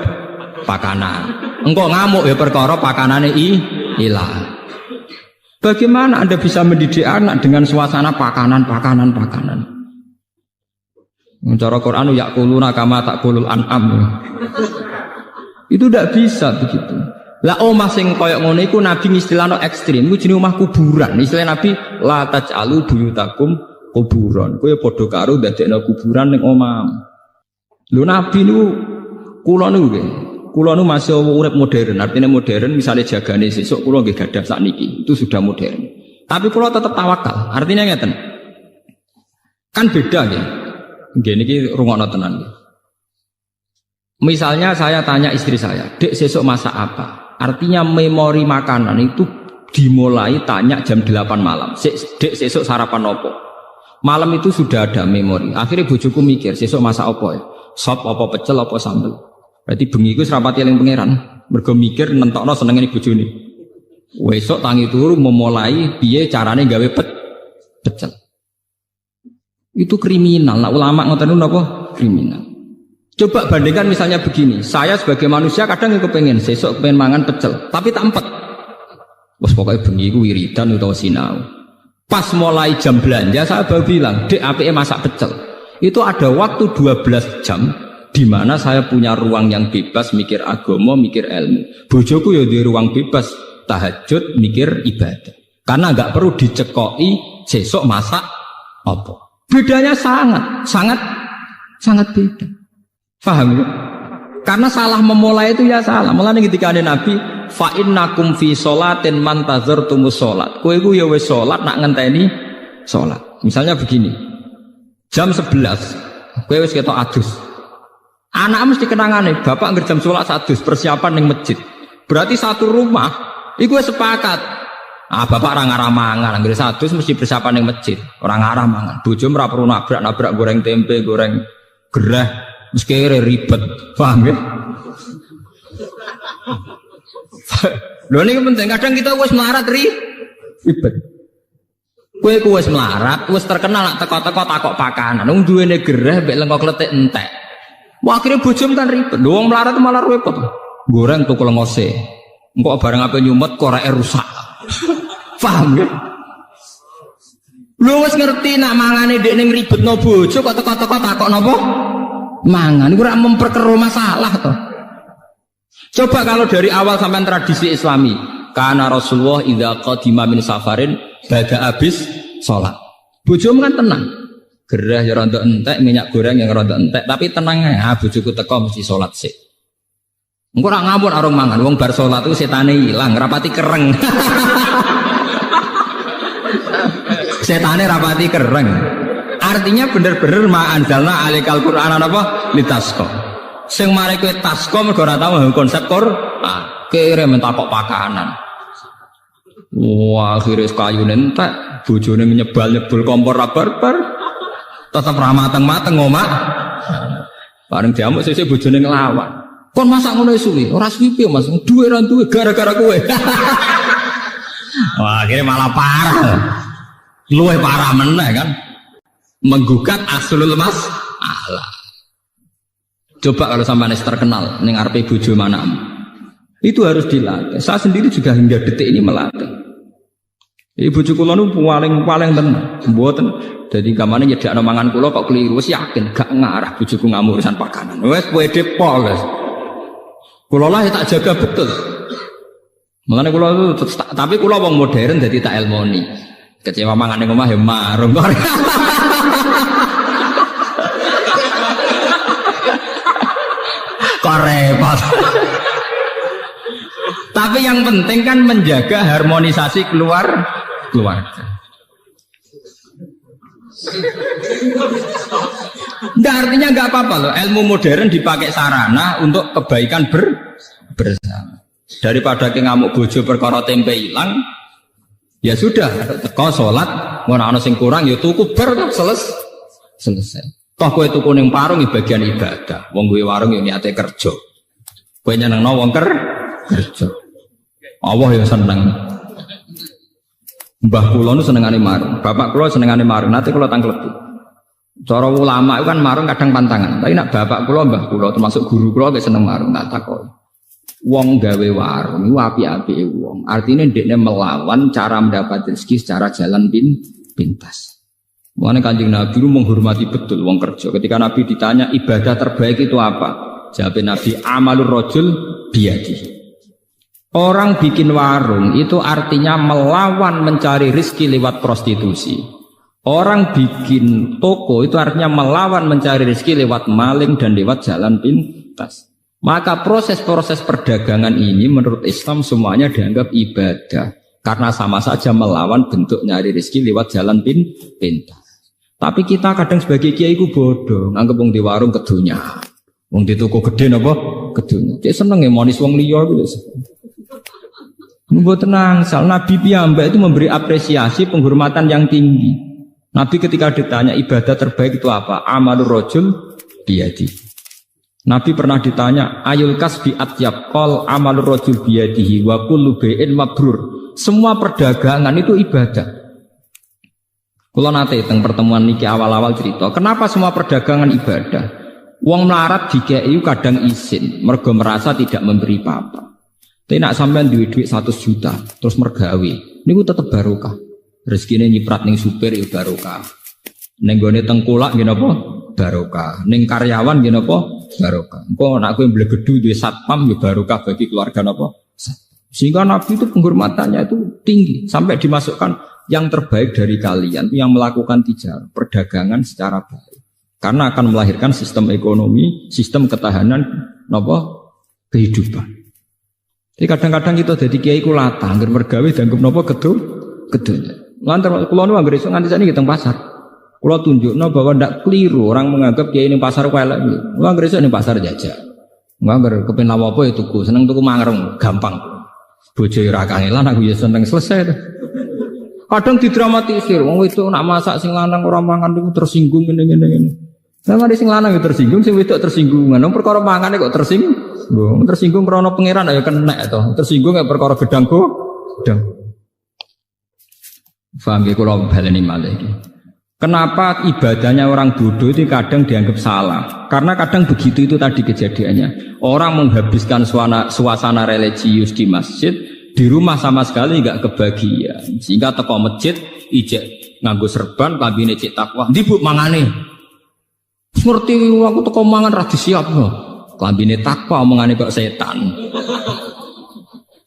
pakanan. Engko ngamuk ya perkara pakanane ilang. Bagaimana Anda bisa mendidik anak dengan suasana pakanan? Cara Quran yaquluna kama taqulul an'am. Itu tidak bisa begitu. Lah omah sing koyok ngono iku Nabi ngistilahno ekstrim, iku jenenge omah kuburan. Istilah Nabi la taj'alu buyutakum kuburan. Kowe padha karo ndadekno kuburan ning omah. Lho Nabi niku kula niku nggih. Kula niku masih urip modern. Artinya modern misalnya jagane sesuk kula nggih gadah sakniki. Itu sudah modern. Tapi kula tetap tawakal. Artinya ngeten. Kan beda nggih. Nggih niki rungokno tenan nggih. Misalnya saya tanya istri saya, "Dek sesuk masak apa?" Artinya memori makanan itu dimulai tanya jam 8 malam. "Dek sesuk sarapan opo?" Malam itu sudah ada memori. Akhirnya bojoku mikir, "Sesuk masak opo ya? Sop apa pecel apa sambel?" Berarti bengi iku serapati eling pangeran. Mergo mikir nentokno senengane bojone. Wesuk tangi turu memulai piye carane gawe pecel. Itu kriminal. Nah, ulama ngoten napa? Kriminal. Coba bandingkan misalnya begini, saya sebagai manusia kadang kepengen sesuk pengen mangan pecel, tapi tak empet. Wes pokoke bengi iku wiridan utawa sinau. Pas mulai jam belanja saya baru bilang, "Dek, apike masak pecel." Itu ada waktu 12 jam di mana saya punya ruang yang bebas mikir agama, mikir ilmu. Bojoku ya di ruang bebas tahajud, mikir ibadah. Karena enggak perlu dicekoki sesuk masak apa. Bedanya sangat beda. Paham ya? Karena salah memulai itu ya salah. Mulane ketika ada Nabi fa innakum fi sholatin mantazartumus sholat. Kowe iku ya wis salat nak ngenteni salat. Misalnya begini. Jam 11 kowe wis ketok adus. Anak mesti kenangane, bapak ngger jam 11 adus persiapan ning masjid. Berarti satu rumah iku wis sepakat. Bapak ora ngarah mangan, ngger adus mesti persiapan ning masjid. Ora ngarah mangan. Bojo ora perlu nabrak goreng tempe, goreng gerah, wis kere ribet. Paham ya? Lho niki penting, kadang kita wis melarat ribet. Kowe wis melarat, wis terkenal nak teko-teko takok pakanan. Wong duwene gerah mbek lengkok kletik entek. Wah akhirnya bojom kan ribet. Wong melarat malah repot. Goreng tuku lengose. Engko barang apa nyumet koreke rusak. Paham ya? Lu wis ngerti nak mangane dekne ngribetno bojo kok teko-teko takok napa? Mangan iku ora memperkeruh masalah to. Coba kalau dari awal sampai tradisi Islami, karena Rasulullah idza qadima min safarin bada habis salat. Bojomu kan tenang. Gerah ya rontok entek, minyak goreng yang rontok entek, tapi tenang ya, bojoku teko mesti salat sik. Engko ora ngawur arung mangan, wong bar salat itu setane ilang, rapati kereng. Setane rapati kereng. Artinya bener-bener ma anzalna alikal Qur'an apa litasqa. Sing mari kowe tasqa mergo ora tau konsep Qur'an. Kere mentakok pakanan. Wah, akhirnya kayune entek, bojone nyebul kompor barbar. Tetep ra mateng-mateng omak. Bareng diamuk sesuk bojone nglawan. Kon masak ngono suwi, ora suwi piye Mas? Duwe ra duwe gara-gara kowe. Wah, akhirnya malah parah. Luwih parah meneh kan. Menggugat aslul masalah. Coba kalau sampean terkenal ning ngarepe bojo manamu. Itu harus dilatih. Saya sendiri juga hingga detik ini melatih. Ibu kula nu paling tenan, mboten. Jadi kamane nyedakno mangan kula kok keliru, wis yakin gak ngarah bojoku ngamuk urusan pakanan. Wis pede pol wis. Kula lah tak jaga betul. Makane kula tapi kula wong modern dadi tak elmoni. Kecewa mangan ning omah ya marung kok. Kok repot. Tapi yang penting kan menjaga harmonisasi keluarga. Nggak artinya nggak apa-apa loh. Ilmu modern dipakai sarana untuk kebaikan bersama. Daripada ke ngamuk bojo perkara tempe hilang, ya sudah. Kau sholat, ngono ana sing kurang, ya tuku bar selesai. Toh kowe tuku ning warung bagian ibadah. Wong duwe warung ya niate kerja. Kowe nyenengno wong kerja. Allah yang seneng. Mbah kula nu senengane marung, bapak kula senengane marung. Nanti kula tangklepi. Cara ulama itu kan marung kadang pantangan. Tapi nak bapak kula, mbah kula termasuk guru kula gak seneng marung, tak takoki. Wong gawe warung iku apik-apike wong. Artinya ndekne melawan cara mendapat rezeki secara jalan pintas. Mulane Kanjeng Nabi menghormati betul wong kerja. Ketika Nabi ditanya ibadah terbaik itu apa? Jawab Nabi amalur rajul biyadihi. Orang bikin warung itu artinya melawan mencari rezeki lewat prostitusi. Orang bikin toko itu artinya melawan mencari rezeki lewat maling dan lewat jalan pintas. Maka proses-proses perdagangan ini menurut Islam semuanya dianggap ibadah. Karena sama saja melawan bentuk nyari rezeki lewat jalan pintas. Tapi kita kadang sebagai kiai ku bodoh, nganggep wong di warung kedunya. Wong di toko gede napa? Kedunya. Dia seneng ya monis wong liya gitu. Membuat tenang, Nabi piyambak itu memberi apresiasi penghormatan yang tinggi. Nabi ketika ditanya ibadah terbaik itu apa? Amalur rajul biyadi. Nabi pernah ditanya ayul kasbi atyab qol amalur rajul biyadihi wa kullu bai'in mabrur. Semua perdagangan itu ibadah. Kula nate teng pertemuan niki awal-awal cerita, kenapa semua perdagangan ibadah? Wong melarat dikei kadang izin, mergo merasa tidak memberi apa-apa. Tapi nak sampean duit 100 juta terus mergawe, niku tetep barokah. Rezekine nyiprat ning supir ya barokah. Ning gone tengkulak nggih napa? Barokah. Ning karyawan nggih napa? Barokah. Engko nek kowe mblegedu duwe satpam ya barokah bagi keluarga napa? Sehingga Nabi itu penghormatannya itu tinggi sampai dimasukkan yang terbaik dari kalian yang melakukan tijarah, perdagangan secara baik. Karena akan melahirkan sistem ekonomi, sistem ketahanan napa? Kehidupan. Jadi kadang-kadang kita jadi kiai ku latah, angger mergawe dianggap napa gedhe. Lantar kula nu anggere esuk nganti sakniki teng pasar. Kula tunjukno bahwa ndak keliru orang menganggap kiai ning pasar ku elek. Kula anggere esuk ning pasar jajak. Angger kepen lawa apa ya tuku, seneng tuku mangreng, gampang. Bojo ora kangelan aku ya seneng selesai to. Kadang didramatisir, wong itu nak masak sing lanang ora mangan niku tersinggung ngene. Lah mari sing lanang ya tersinggung, sing wedok tersinggung. Nang perkara mangane kok tersinggung. Tersinggung krana pangeran ya kenek to. Tersinggung ya perkara gedang gedang. Paham ya kula baleni malih iki. Kenapa ibadahnya orang bodoh itu kadang dianggap salah? Karena kadang begitu itu tadi kejadiannya. Orang menghabiskan suasana religius di masjid, di rumah sama sekali nggak kebagian. Sehingga teko masjid, ijek nganggo serban, kabine cek takwa. Ndi Bu mangane? Ngerti aku teko mangan ra disiap lho. Kabine takwa omongane kok setan.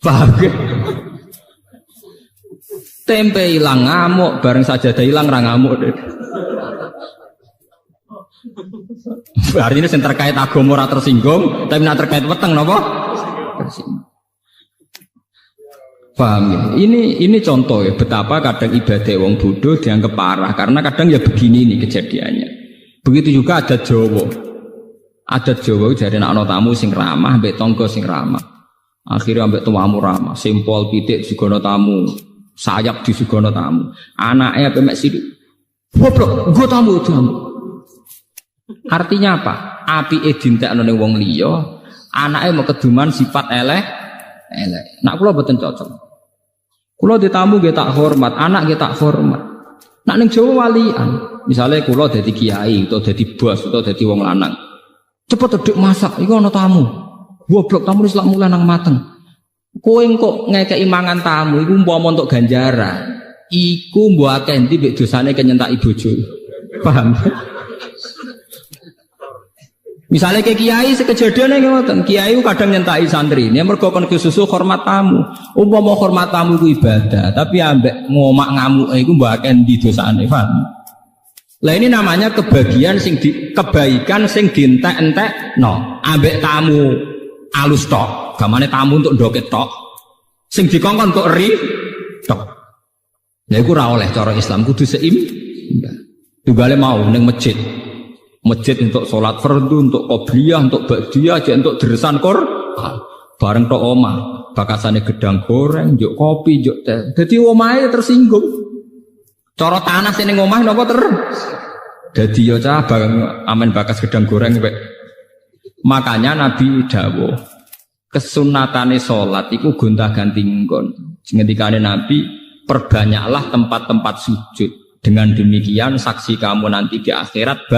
Paham ya? Tempe hilang ngamuk, bareng sajadah hilang ra ngamuk. Artinya yang terkait agama ora tersinggung, tapi nak terkait weteng napa? Tersinggung. Paham ya? Ini contoh ya betapa kadang ibadah wong bodoh dianggap parah karena kadang ya begini nih kejadiannya. Begitu juga adat Jawa. Adat Jawa jare nek ana tamu sing ramah mbek tangga sing ramah. Akhirnya mbek tuamu ramah, simpol pitik digono tamu. Sayap di sugono tamu, anaknya apa mek sidik, goblok, gue tamu. Artinya apa? Api dintekno ning wong liya, anaknya mau keduman sifat elek. Nak kula boten cocok. Kula ditamu nggih tak hormat, anak nggih tak hormat. Nak ning Jawa walian, misalnya kula dadi kiai atau dadi bos atau dadi wong lanang. Cepet dedek masak, iku ana tamu. Goblok tamu wis lak mulai nang mateng. Kowe kok ngekeki mangan tamu iku umpama untuk ganjaran. Iku mbok akeh ndi mek dosane kenyentaki bojo. Paham? Misalnya ke kiai sekejadiane ngoten, kiai kadang nyentaki santri. Nek mergo kon kesusu hormat tamu. Umpama hormat tamu iku ibadah, tapi ambek ngomak ngamuke iku mbok akeh ndi dosane, paham? Lah ini namanya kebaikan sing dientek-entekno. Ambek tamu alus tok. Gamane tamu untuk ndoket tok. Sing dikongkon kok ri tok. Lha iku ora oleh cara Islam kudu seimbang. Tugale mau ning masjid. Masjid untuk sholat fardu, untuk qobliyah, untuk ba'diyah, aja untuk deresan Quran. Bareng tok omah, bakasane gedang goreng, njuk kopi, njuk teh. Dadi omahe tersinggung. Cara tanah sing ning omah napa dadi yo cah amen bakas gedang goreng wek. Makanya Nabi dawuh kesunatane sholat iku gonta-ganti nggon. Ngendikane Nabi, perbanyaklah tempat-tempat sujud. Dengan demikian saksi kamu nanti di akhirat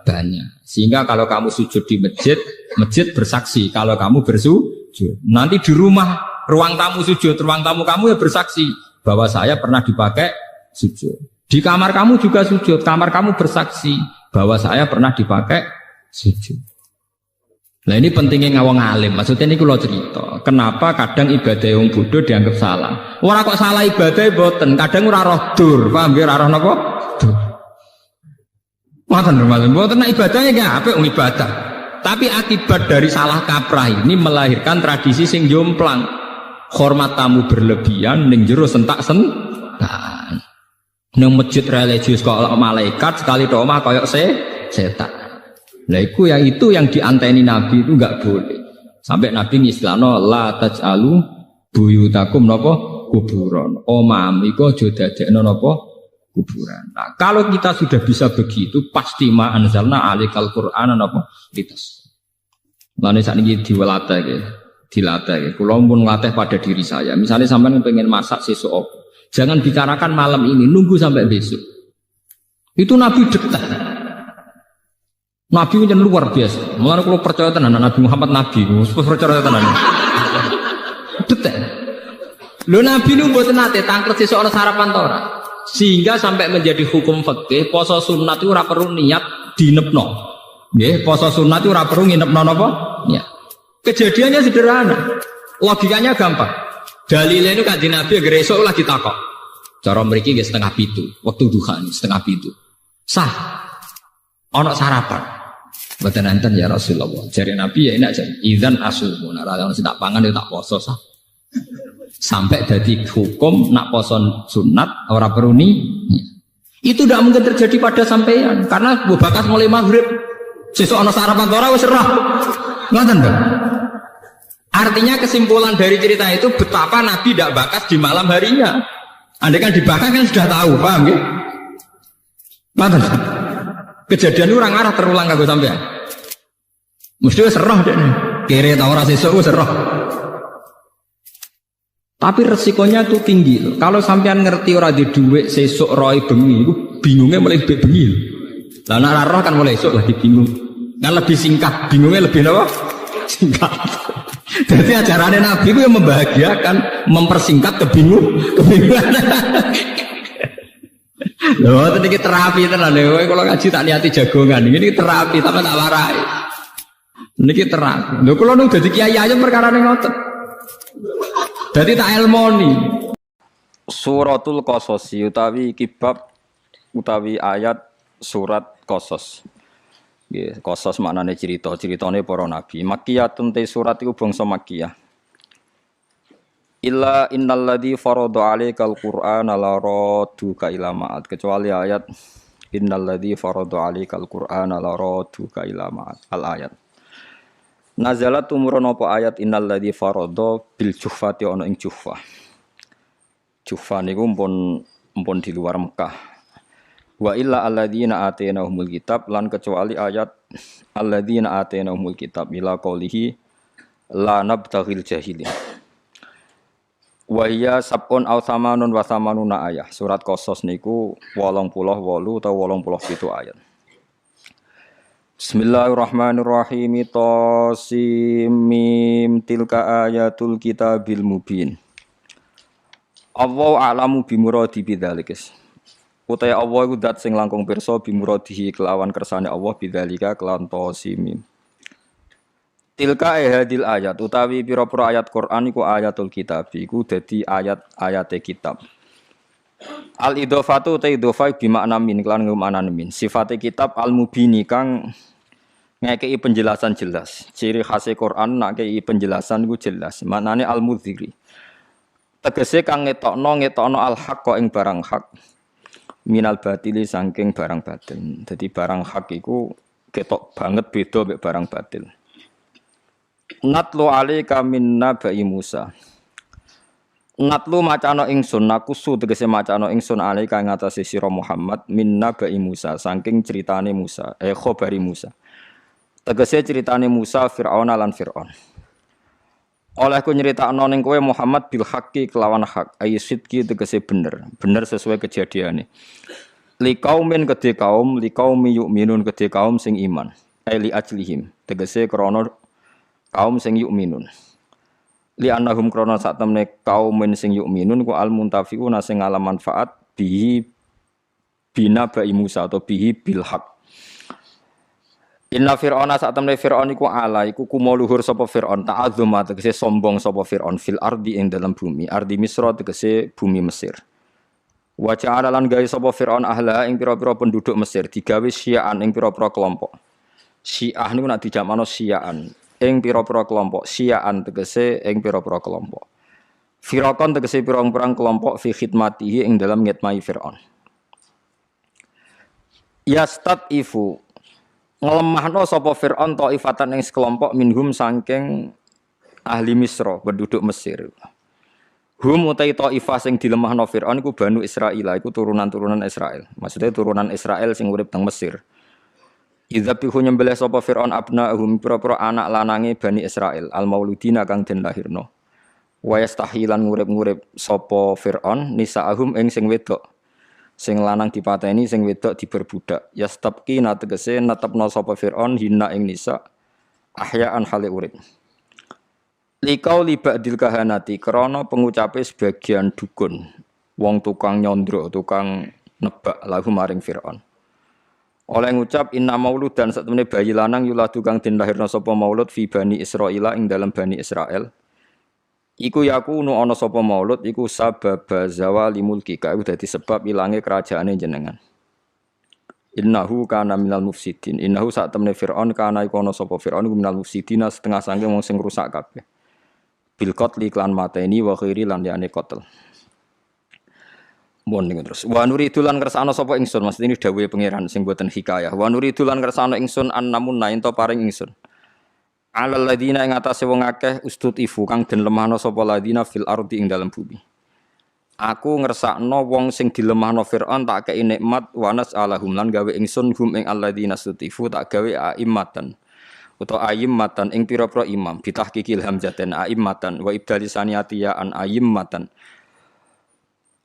banyak. Sehingga kalau kamu sujud di masjid, masjid bersaksi kalau kamu bersujud. Nanti di rumah, ruang tamu sujud, ruang tamu kamu ya bersaksi bahwa saya pernah dipakai sujud. Di kamar kamu juga sujud, kamar kamu bersaksi bahwa saya pernah dipakai sujud. Nah ini pentingnya ngawang alim. Maksudnya ini kalau cerita, kenapa kadang ibadah yang bodoh dianggap salah? Orang kok salah ibadah boten, kadang ora roh dur, paham ya? Ora roh napa? Dur. Boten ibadahnya nggak apa ibadah. Tapi akibat dari salah kaprah ini melahirkan tradisi sing jomplang. Hormat tamu berlebihan, ning jero sentak-sentak. Nang masjid religius kok malaikat sekali tok omah koyok setan. Nah itu yang dianteni Nabi itu enggak boleh. Sampai Nabi ngistilahno la taj'alu buyutakum napa kuburan. Omam iku aja dadekno napa kuburan. Nah, kalau kita sudah bisa begitu pasti ma anzalna alikal qur'ana napa litas. Lan sakniki dilatih nggih. Kula pun ngelatih pada diri saya. Misalnya sampean pengen masak sesuk apa, jangan bicarakan malam ini, nunggu sampai besok. Itu Nabi dekat. Nabi itu luar biasa. Mulane kalau percaya tenan Nabi Muhammad Nabi, percaya tenan. Detail. Lho Nabi nu mboten nate tangklet sesuk ana sarapan ta ora. Sehingga sampai menjadi hukum fikih, poso sunat itu ora perlu niat dinepno. Nggih, poso sunat itu ora perlu nginepno napa? Niat. Kejadiannya sederhana. Logikanya gampang. Dalilnya itu Kanjeng Nabi agar esuk lagi takok. Cara mriki nggih 6:30, waktu duha 6:30. Sah. Ana sarapan. Mboten enten ya Rasulullah. Jari Nabi ya enak jare. Idzan asumu. Nek ora ono sing tak pangan ya tak poso sah. Sampai dadi hukum nak poso sunat ora perlu ni. Itu tidak mungkin terjadi pada sampean karena Abu Bakar mulai maghrib sesuk ana sarapan ora wis serah. Ngoten to. Artinya kesimpulan dari cerita itu betapa Nabi tidak bakas di malam harinya. Andai kan dibakar kan sudah tahu, paham ya? Ngoten. Kejadian itu orang arah terulang kagak sampean. Mesti wis serah deh. Kere ta ora sesuk wis serah. Tapi resikonya itu tinggi loh. Kalau sampean ngerti ora di dhuwit sesuk roe bengi, itu bingungnya mulai bengi. Lah nek roh kan mulai esuk lagi bingung. Kan lebih singkat, bingungnya lebih apa? Singkat. Jadi ajarannya Nabi itu yang membahagiakan, mempersingkat kebingungan. Loh, ini terapi tenan lho. Kalau ngaji tak niati jagongan, ini terapi tapi tak warai. Niki terapi. Lho kula nu dadi kiai aja perkara ning ngoten. Dadi tak elmoni. Suratul Qasas utawi kibab utawi ayat surat Qasas. Nggih, Qasas maknane ceritane para nabi. Makkiyatun te surat iku bangsa Makkiyah. Illa innalladzi farada 'alaikal qur'ana la radduka ila ma'ad, kecuali ayat innalladzi farada 'alaikal qur'ana la radduka ila ma'ad al ayat. Nazalat umurun apa ayat innalladzi farada bil juhfati ana ing juhfah. Juhfah niku mpun di luar Mekah. Wa illa alladzina atainahumul kitab lan kecuali ayat alladzina atainahumul kitab ila qaulihi la nabtaghil jahilin. Wa hiya sab'un aw thamanun wa thamanuna ayah. Surat Qasas niku 88 utawa 87 ayat. Bismillahirrahmanirrahim. Tasim mim tilka ayatul kitabil mubin. Allah a'lamu bimuradi bidzalik. Utai Allah iku zat sing langkung pirsa bimuradihi kelawan kersane Allah bidzalika kelawan tasim mim. Tilka hadil ayat utawi pira-pira ayat Quran iku ayatul kitab iku dadi ayat-ayate kitab. Al idhofatu ta idhofah bi makna min lan maknane min. Sifate kitab al mubini kang ngekeki penjelasan jelas. Ciri khas Quran nak kei penjelasan iku jelas. Maknane al mudhiri. Tegese kang ngetokno al haqq ing barang hak. Minal batili saking barang batil. Dadi barang hak iku ketok banget beda mek barang batil. Natlu alaika min nabai Musa. Natlu macana ingsun nakusu tegese macana ingsun alaika ing atase sira Muhammad min nabai Musa saking critane Musa khabari Musa. Tegese critane Musa Firaun lan Firaun. Olehku nyritakno ning kowe Muhammad bil haqqi kelawan hak aysidki tegese bener sesuai kejadiane. Li kaumin kedhe kaum li qaumi yu'minun kedhe kaum sing iman. Li ajlihim tegese krana kaum sing yu'minun. Li annahum krana sak temne kaum sing yu'minun ku al muntafiquna sing ngalam manfaat bihi bina bai Musa atau bihi bil haq. Inna fir'auna sak temne fir'aun iku ala iku kumuluhur sapa fir'aun ta'azzuma tegese sombong sapa fir'aun fil ardi ing dalam bumi ardi Misra tegese bumi Mesir. Wa ja'ala lan gawe sapa fir'aun ahla ing pira-pira penduduk Mesir digawe syi'an ing pira-pira kelompok. Syiah niku nak dijamakno syi'an ing pira-pira kelompok, syi'an tegese ing pira-pira kelompok. Firaqon tegese pirang-pirang kelompok fi khidmatihi ing dalam ngitmai Firaun. Yastatifu ngelemahno sapa Firaun taifatan ing sekelompok minhum saking ahli Misra, penduduk Mesir. Hum utai taifah sing dilemahno Firaun iku Banu Israil, iku turunan-turunan Israel. Maksudnya turunan Israel sing urip teng Mesir. Idzabihu nyembelih sapa Firaun abna'ahum pira-pira anak lanange Bani Israil al-mauludina kang den lahirno. Wa yastahilan ngurip-ngurip sapa Firaun nisa'ahum ing sing wedok. Sing lanang dipateni sing wedok diberbudak. Yastabqina tegese netepno sapa Firaun hina ing nisa ahya'an hale urip. Liqauli ba'dil kahanati krana pengucape sebagian dukun. Wong tukang nyondro, tukang nebak lahu maring Firaun. Oleh ngucap inna maulud dan satemene bayi lanang yuladu kang den lahirna sapa maulud fi Bani Israila ing dalam Bani Israel. Iku yakunu ana sapa maulud iku sabab zawali mulki ka dadi sebab ilange kerajaane jenengan. Innahu kana minal mufsidin. Innahu sak temne Firaun kana iku ana sapa Firaun iku minal mufsidina setengah sange wong sing rusak kabeh. Bil qatli lan mateni wa khairi lan liyane qatl. Mon niku terus. Wa nuridu lan kersane sapa ingsun, maksud ini dawuhe pangeran sing boten hikayah. Wa nuridu lan kersane ingsun annamun ento paring ingsun. Alal ladina ing atase wong akeh ustutifu kang den lemahno sapa ladina fil ardi ing dalam bumi. Aku ngersakno wong sing dilemahno Firaun tak kei nikmat wa nas'alahum lan gawe ingsun hum ing alladina ustutifu tak gawe aimmatan. Utawa aimmatan ing pira-pira imam bitahqiqil hamzaten aimmatan wa ibdali saniyatiya an aimmatan.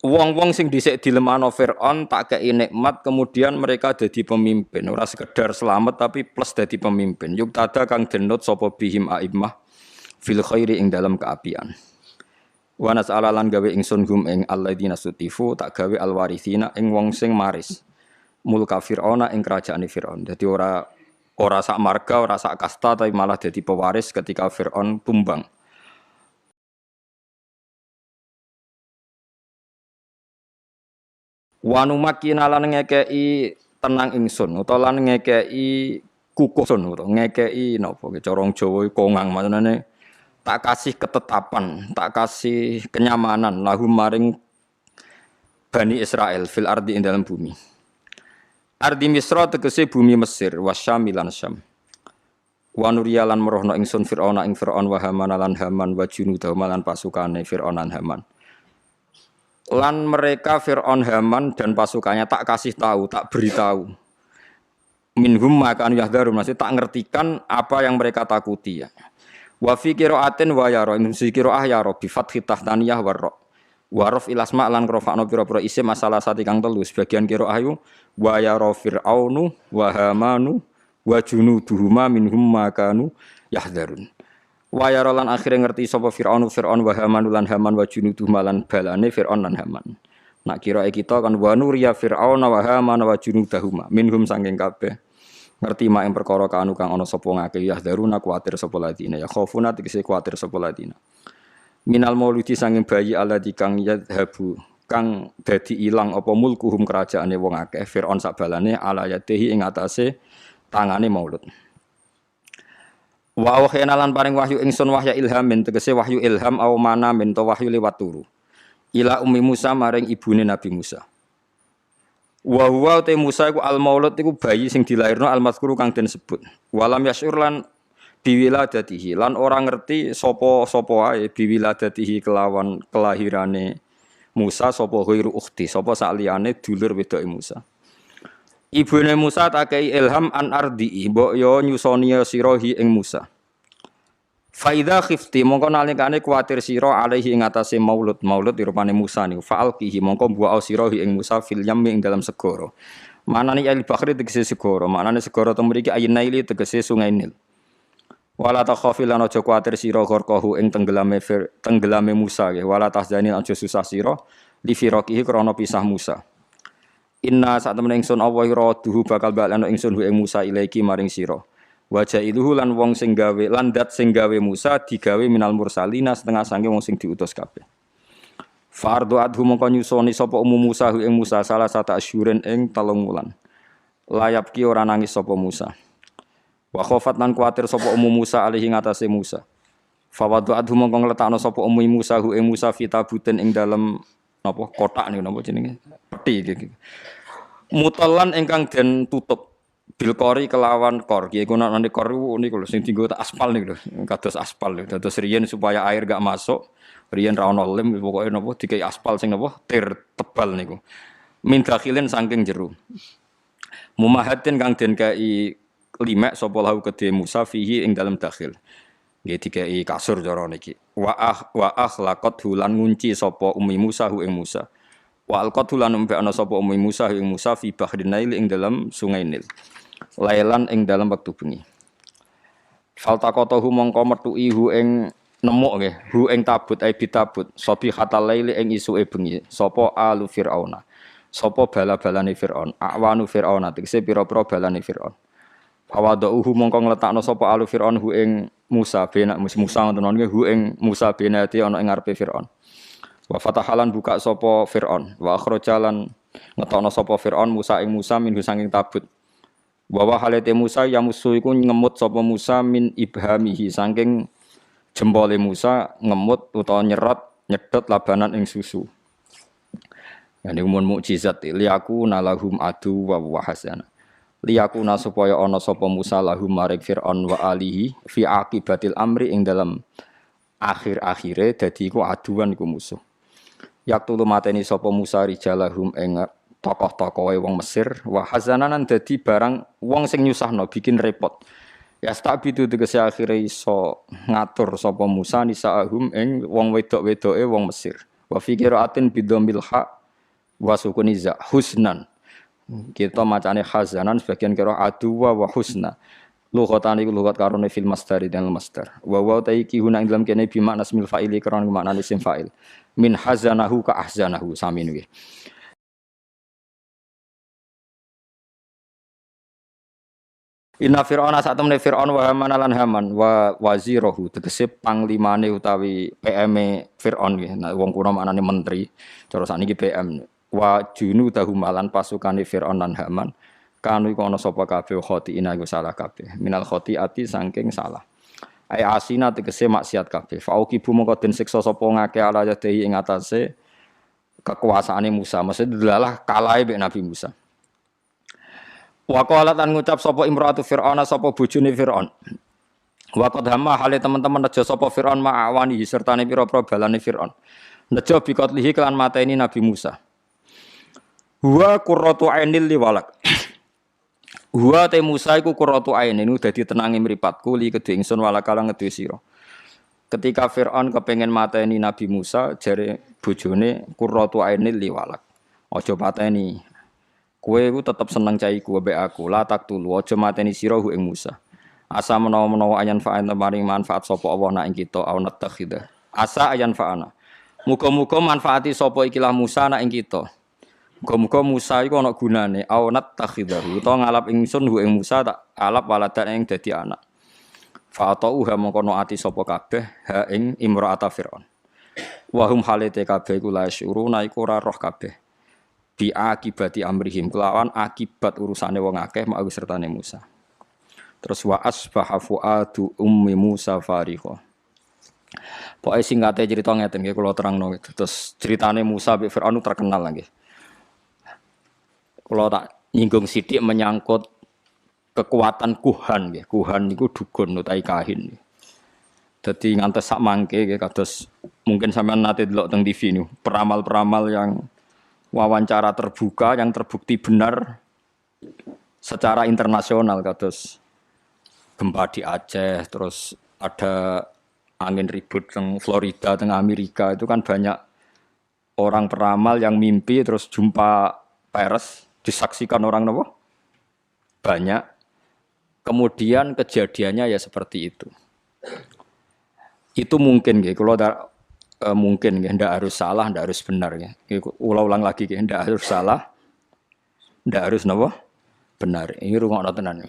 Wong-wong sing dhisik dilemahno Firaun tak kei nikmat kemudian mereka dadi pemimpin, ora sekedar selamat tapi plus dadi pemimpin. Yuk tada kang denut sapa bihim aimmah fil khairi ing dalam keapian. Wa nas'alalan gawe ingsun hum ing alladzina sutifu tak gawe alwarithina ing wong sing maris. Mulka Firauna ing kerajaane Firaun. Dadi ora sak marga, ora sak kasta tapi malah dadi pewaris ketika Firaun tumbang. Wanu makina lan ngekei tenang ingsun utawa lan ngekei kukusun utawa ngekei napa cara Jawa kongang maknane tak kasih ketetapan, tak kasih kenyamanan lahum maring Bani Israel fil ardi ing dalam bumi. Ardi Misra tegese bumi Mesir wasyam lan Syam. Wa nuriyalan merohno ingsun Firaun ing Firaun wa Haman lan Haman wa junudahu lan pasukane Firaun lan Haman. Lan mereka Fir'aun Haman dan pasukannya tak kasih tahu, tak beritahu. Minhum makan yahdharun, maksudnya tak ngertikan apa yang mereka takuti ya. Wa fi qira'atin wa yara, in fi qira'ah yara bi fathi tahtaniyah warra. Wa raf ilasma lan rafa'na pira-pira isim masalah sati kang telu sebagian qira'ah yu wa yara fir'aunu wa hamanu wa junuduhuma minhum makanu yahdharun. Wa yara lan akhire ngerti sapa Firaun wa Haman lan Haman wa junuduh malan balane Firaun lan Haman. Nak kira kita kan wa nuriya Firaun wa Haman wa junudahuma minhum sanging kabeh. Ngerti mak ing perkara kanu kang ana sapa ngake ya daruna kuwatir sapa ladina ya khaufuna tegese kuwatir sapa ladina. Minal mauludi sanging bayi alladzi kang yadhabu kang dadi ilang apa mulkuhum kerajaane wong akeh Firaun sak balane ala yadehi ing atase tangane maulud. Wa wahana lan paring wahyu ingsun wahya ilhamin tegese wahyu ilham au mana min to wahyu liwat turu ila ummi Musa maring ibune Nabi Musa. Wa huwa te Musa iku al maulud iku bayi sing dilairno al mazkuru kang den sebut. Walam yasyur lan biwiladatihi lan ora ngerti sapa wae biwiladatihi kelawan kelahirane Musa sapa ghairu ukhti sapa saliyane dulur wedoke Musa. Ibune Musa takei ilham an ardi, mbok yo nyusoni sira hi ing Musa. Fa idza khifti mongko nalikane kuwatir sira alaihi ing atase maulud dirupane Musa niku fa'alqihi mongko mbuak sira hi ing Musa fil yammi ing dalam segara. Manane al bakhri tegese segara, manane segara to mriki ayin naili tegese sungai Nil. Wala takhafi lan aja kuwatir sira gharqahu ing tenggelame Musa nggih, wala tahzani aja susah sira li firaqihi krana pisah Musa. Inna saat temen ingsun Allah raduhu bakal balano ingsun hu ing Musa ilaiki maring sira. Wa jailuhu lan wong sing gawe lan dat sing gawe Musa digawe minal mursalina setengah sange wong sing diutus kabeh. Fardu adhu mongko nyusoni sapa Musa hu ing Musa salah satu asyuren ing 3 wulan. Layap ki ora nangis sapa Musa. Wa khofat lan kuwatir sapa Musa alihi ngatasé Musa. Fawadu adhu mongko ngletakno sapa Musa hu ing Musa fitabuten ing dalem napa kotak niku napa jenenge peti iki. Mutallan ingkang den tutup bil qori kelawan kor. Ki gunane kor niku lho sing dienggo aspal niku lho. Kados aspal lho. Dados riyen supaya air gak masuk. Riyen ra ono lem pokoke napa dikai aspal sing napa tir tebal niku. Min dakhilin saking jero. Mumahatin kang den kai limek sapa lahu kedhe Musa fihi ing dalem dakhil. Nggih dikai kasur cara niki. Wa akhlaqat hulan ngunci sapa ummi Musa hu ing Musa. Wa alqat hulan umbe ana sapa ummi Musa hu ing Musa fi bahrin Nail ing dalam sungai Nil. Lailan ing dalam wektu bengi. Faltaqatahu mongko metuki hu ing nemuk nggih, hu ing tabut ai bitabut. Sobi hatal laili ing isuke bengi. Sapa alu Firauna. Sapa bala-balane Firaun. Awanu Firauna tegese pira-pira balane Firaun. Fawadauhu mongko ngletakno sapa alu Firaun hu ing Musa bena Musa ngoten nggih hu ing Musa benati ana ing ngarepe Firaun. Wa fatahalan buka sapa Firaun, wa akhrajalan ngetokno sapa Firaun Musa ing Musa min sanging tabut. Wa halate Musa ya musuh iku ngemut sapa Musa min ibhamihi saking jempole Musa ngemut utawa nyedot labanan ing susu. Yani umum mukjizat liyaku nalahum adu wa hasana. Liyakuna supaya ana sapa Musa lahum maring Firaun wa alihi fi aqibatil amri ing dalam akhir-akhire dadi iku aduan iku musuh. Yaktulu mateni sapa Musa rijalahum ing tokoh-tokohe wong Mesir wa hazananan dadi barang wong sing nyusahno bikin repot. Ya stabidu tegese akhire iso ngatur sapa Musa nisaahum ing wong wedok-wedoke wong Mesir. Wa fi qiraatin bidzamil ha wa sukuniza husnan. Kita macane hazanan sebagian kira aduwa wa husna. Lughatan iku lughat karone fil masdar dan masdar. Wa wa taiki huna ing dalam kene bi makna ismil fa'ili karone makna isim fa'il. Min hazanahu ka ahzanahu sami niki. Inna fir'auna satemene fir'aun wa haman lan haman wa wazirahu tegese panglimane utawi PM-e fir'aun nggih. Nah wong kuna maknane menteri. Cara sakniki PM. Wa junudahu malan pasukane fir'aun lan haman. Kanu iku ana sapa kabeh khotiina iku salah kabeh. Minal khotiati saking salah. Ai asina tegese maksiat kabeh. Fauqibu mongko den siksa sapa ngake ala yadhi ing atase kekuasaane Musa. Maksud delalah kalahe mek Nabi Musa. Wa qalat an ngucap sapa imraatu fir'auna sapa bojone fir'aun. Wa qad hamma hale teman-teman nejo sapa fir'aun ma'awani sertane pira-pira balane fir'aun. Nejo bi qatlihi kelan mateni Nabi Musa. Huwa qurratu ainil liwalak. Huwa te Musa iku qurratu ainin dadi tenange mripatku li kedhe ingsun walakala ngedhe sira. Ketika Firaun kepengin mateni Nabi Musa jare bojone qurratu ainil liwalak. Aja pateni. Kowe iku tetep seneng caiku mbek aku, la tak tulu aja mateni sira hu ing Musa. Asa menawa-menawa ayan fa'an maring manfaat sapa Allah nak ing kita au natakhida. Asa ayan fa'ana. Muga-muga manfaati sapa ikilah Musa nak ing kita. Muga-muga Musa iku ana gunane au natakhidahu utawa ngalap ingsun hu ing Musa tak alap waladan ing dadi anak. Fa atauha mongko ati sapa kabeh ha ing imra'ata Firaun. Wa hum halate kabeh iku la syuruna iku ora roh kabeh. Bi akibati amrihim kelawan akibat urusane wong akeh mak sertane Musa. Terus wa asbaha fuadu ummi Musa farigha. Pokoke singkate cerita ngeten nggih kula terangno. Terus ceritane Musa mbek Firaun terkenal nggih. Kula tak nyinggung sithik menyangkut kekuatan kuhan nggih. Kuhan niku dukun utawi kahin. Dadi ngantos sak mangke nggih kados mungkin sampean nate delok teng TV niku, peramal-peramal yang wawancara terbuka yang terbukti benar secara internasional kados gempa di Aceh, terus ada angin ribut teng Florida, teng Amerika, itu kan banyak orang peramal yang mimpi terus jumpa pers, disaksikan orang nopo banyak, kemudian kejadiannya ya seperti itu. Itu mungkin gitu, kalau mungkin ya, ndak harus salah, ndak harus benar ya. Ulang lagi ya, ndak harus salah, ndak harus napa? Benar. Ini rungokno tenan.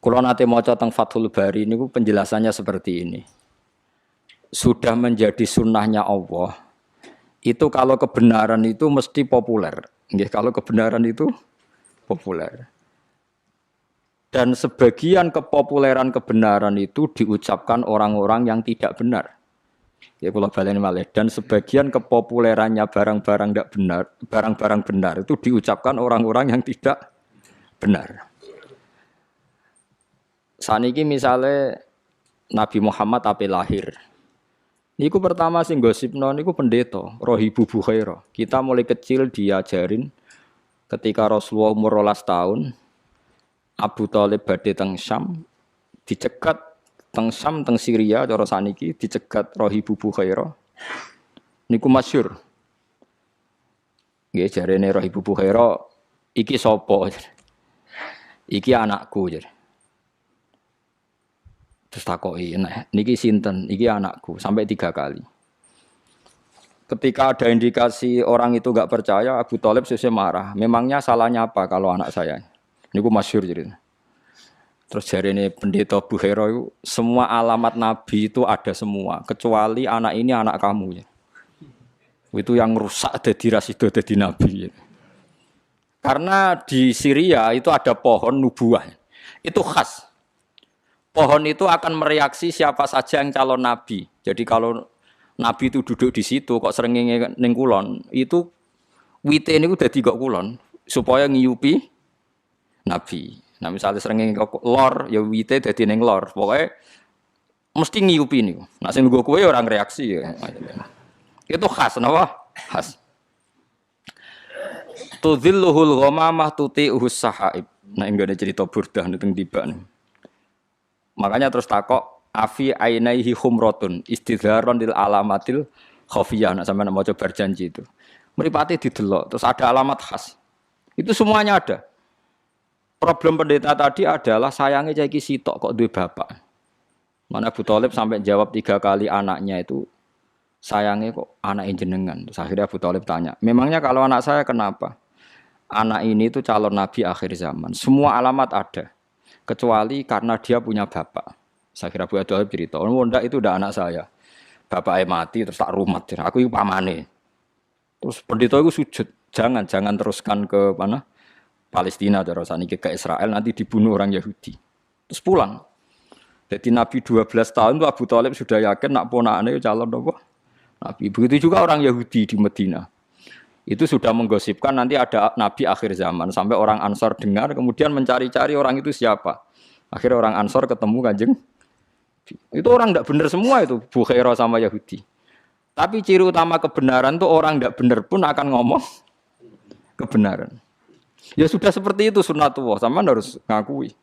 Kula nate maca teng Fathul Bari niku penjelasannya seperti ini. Sudah menjadi sunnahnya Allah. Itu kalau kebenaran itu mesti populer. Nggih, kalau kebenaran itu populer. Dan sebagian kepopuleran kebenaran itu diucapkan orang-orang yang tidak benar. Ya kula baleni malih dan sebagian kepopulerannya barang-barang tidak benar, barang-barang benar itu diucapkan orang-orang yang tidak benar. Saniki misalnya Nabi Muhammad ape lahir. Niku pertama sing gosipno niku pendeta Rohibu Bukhaira. Kita mulai kecil diajarin ketika Rasulullah umur 12 tahun Abu Thalib badhe teng Syam dicegat teng Syam teng Syria cara saniki dicegat Rohibu Bukhaira. Niku masyhur. Nggih jarene Rohibu Bukhaira iki sapa? Iki anakku jar. Terus takoki, nah niki sinten? Iki anakku sampai 3 kali. Ketika ada indikasi orang itu enggak percaya, Abu Thalib sesuk marah. Memangnya salahnya apa kalau anak saya? Niku masyhur jadi. Terus jarene pendeta Bukhaira itu semua alamat Nabi itu ada semua, kecuali anak ini anak kamu. Itu yang rusak dadi rasido dadi nabi. Karena di Syria itu ada pohon nubuah. Itu khas. Pohon itu akan mereaksi siapa saja yang calon nabi. Jadi kalau nabi itu duduk di situ kok srengenge ning kulon, itu wite niku dadi kok kulon supaya ngiyupi nabi. Nah misalnya srengenge kok lor ya wite dadi ning lor. Pokoke mesti ngiyupi niku. Nah sing nggo kowe orang reaksi ya. Itu khas napa? Khas. Tudzilluhul ghamamah tuti'uhus sahaib. Nah enggak ada cerita Burdah teng tiba nih. Makanya terus takok afi ainaihi humratun istidharon lil alamatil khafiyah. Nah sampeyan maca berjanji itu. Mripate didelok terus ada alamat khas. Itu semuanya ada. Problem pendeta tadi adalah sayangnya cah iki sitok kok duwe bapak. Mana Abu Thalib sampai jawab 3 kali anaknya itu sayangnya kok anak jenengan. Terus akhirnya Abu Thalib tanya, memangnya kalau anak saya kenapa? Anak ini itu calon nabi akhir zaman. Semua alamat ada. Kecuali karena dia punya bapak. Saya kira Abu Thalib cerita, oh enggak itu udah anak saya. Bapaknya mati terus tak rumat. Aku itu pamane. Terus pendeta itu sujud. Jangan teruskan ke mana? Palestina terus ke Israel nanti dibunuh orang Yahudi. Terus pulang. Jadi Nabi 12 tahun itu Abu Thalib sudah yakin nak ponakane calon apa? Nabi. Begitu juga orang Yahudi di Medina. Itu sudah menggosipkan nanti ada Nabi akhir zaman. Sampai orang Ansor dengar, kemudian mencari-cari orang itu siapa. Akhirnya orang Ansor ketemu Kanjeng. Itu orang tidak benar semua itu, Bukhairah sama Yahudi. Tapi ciri utama kebenaran itu orang tidak benar pun akan ngomong kebenaran. Ya sudah seperti itu sunnatullah, sama harus ngakui.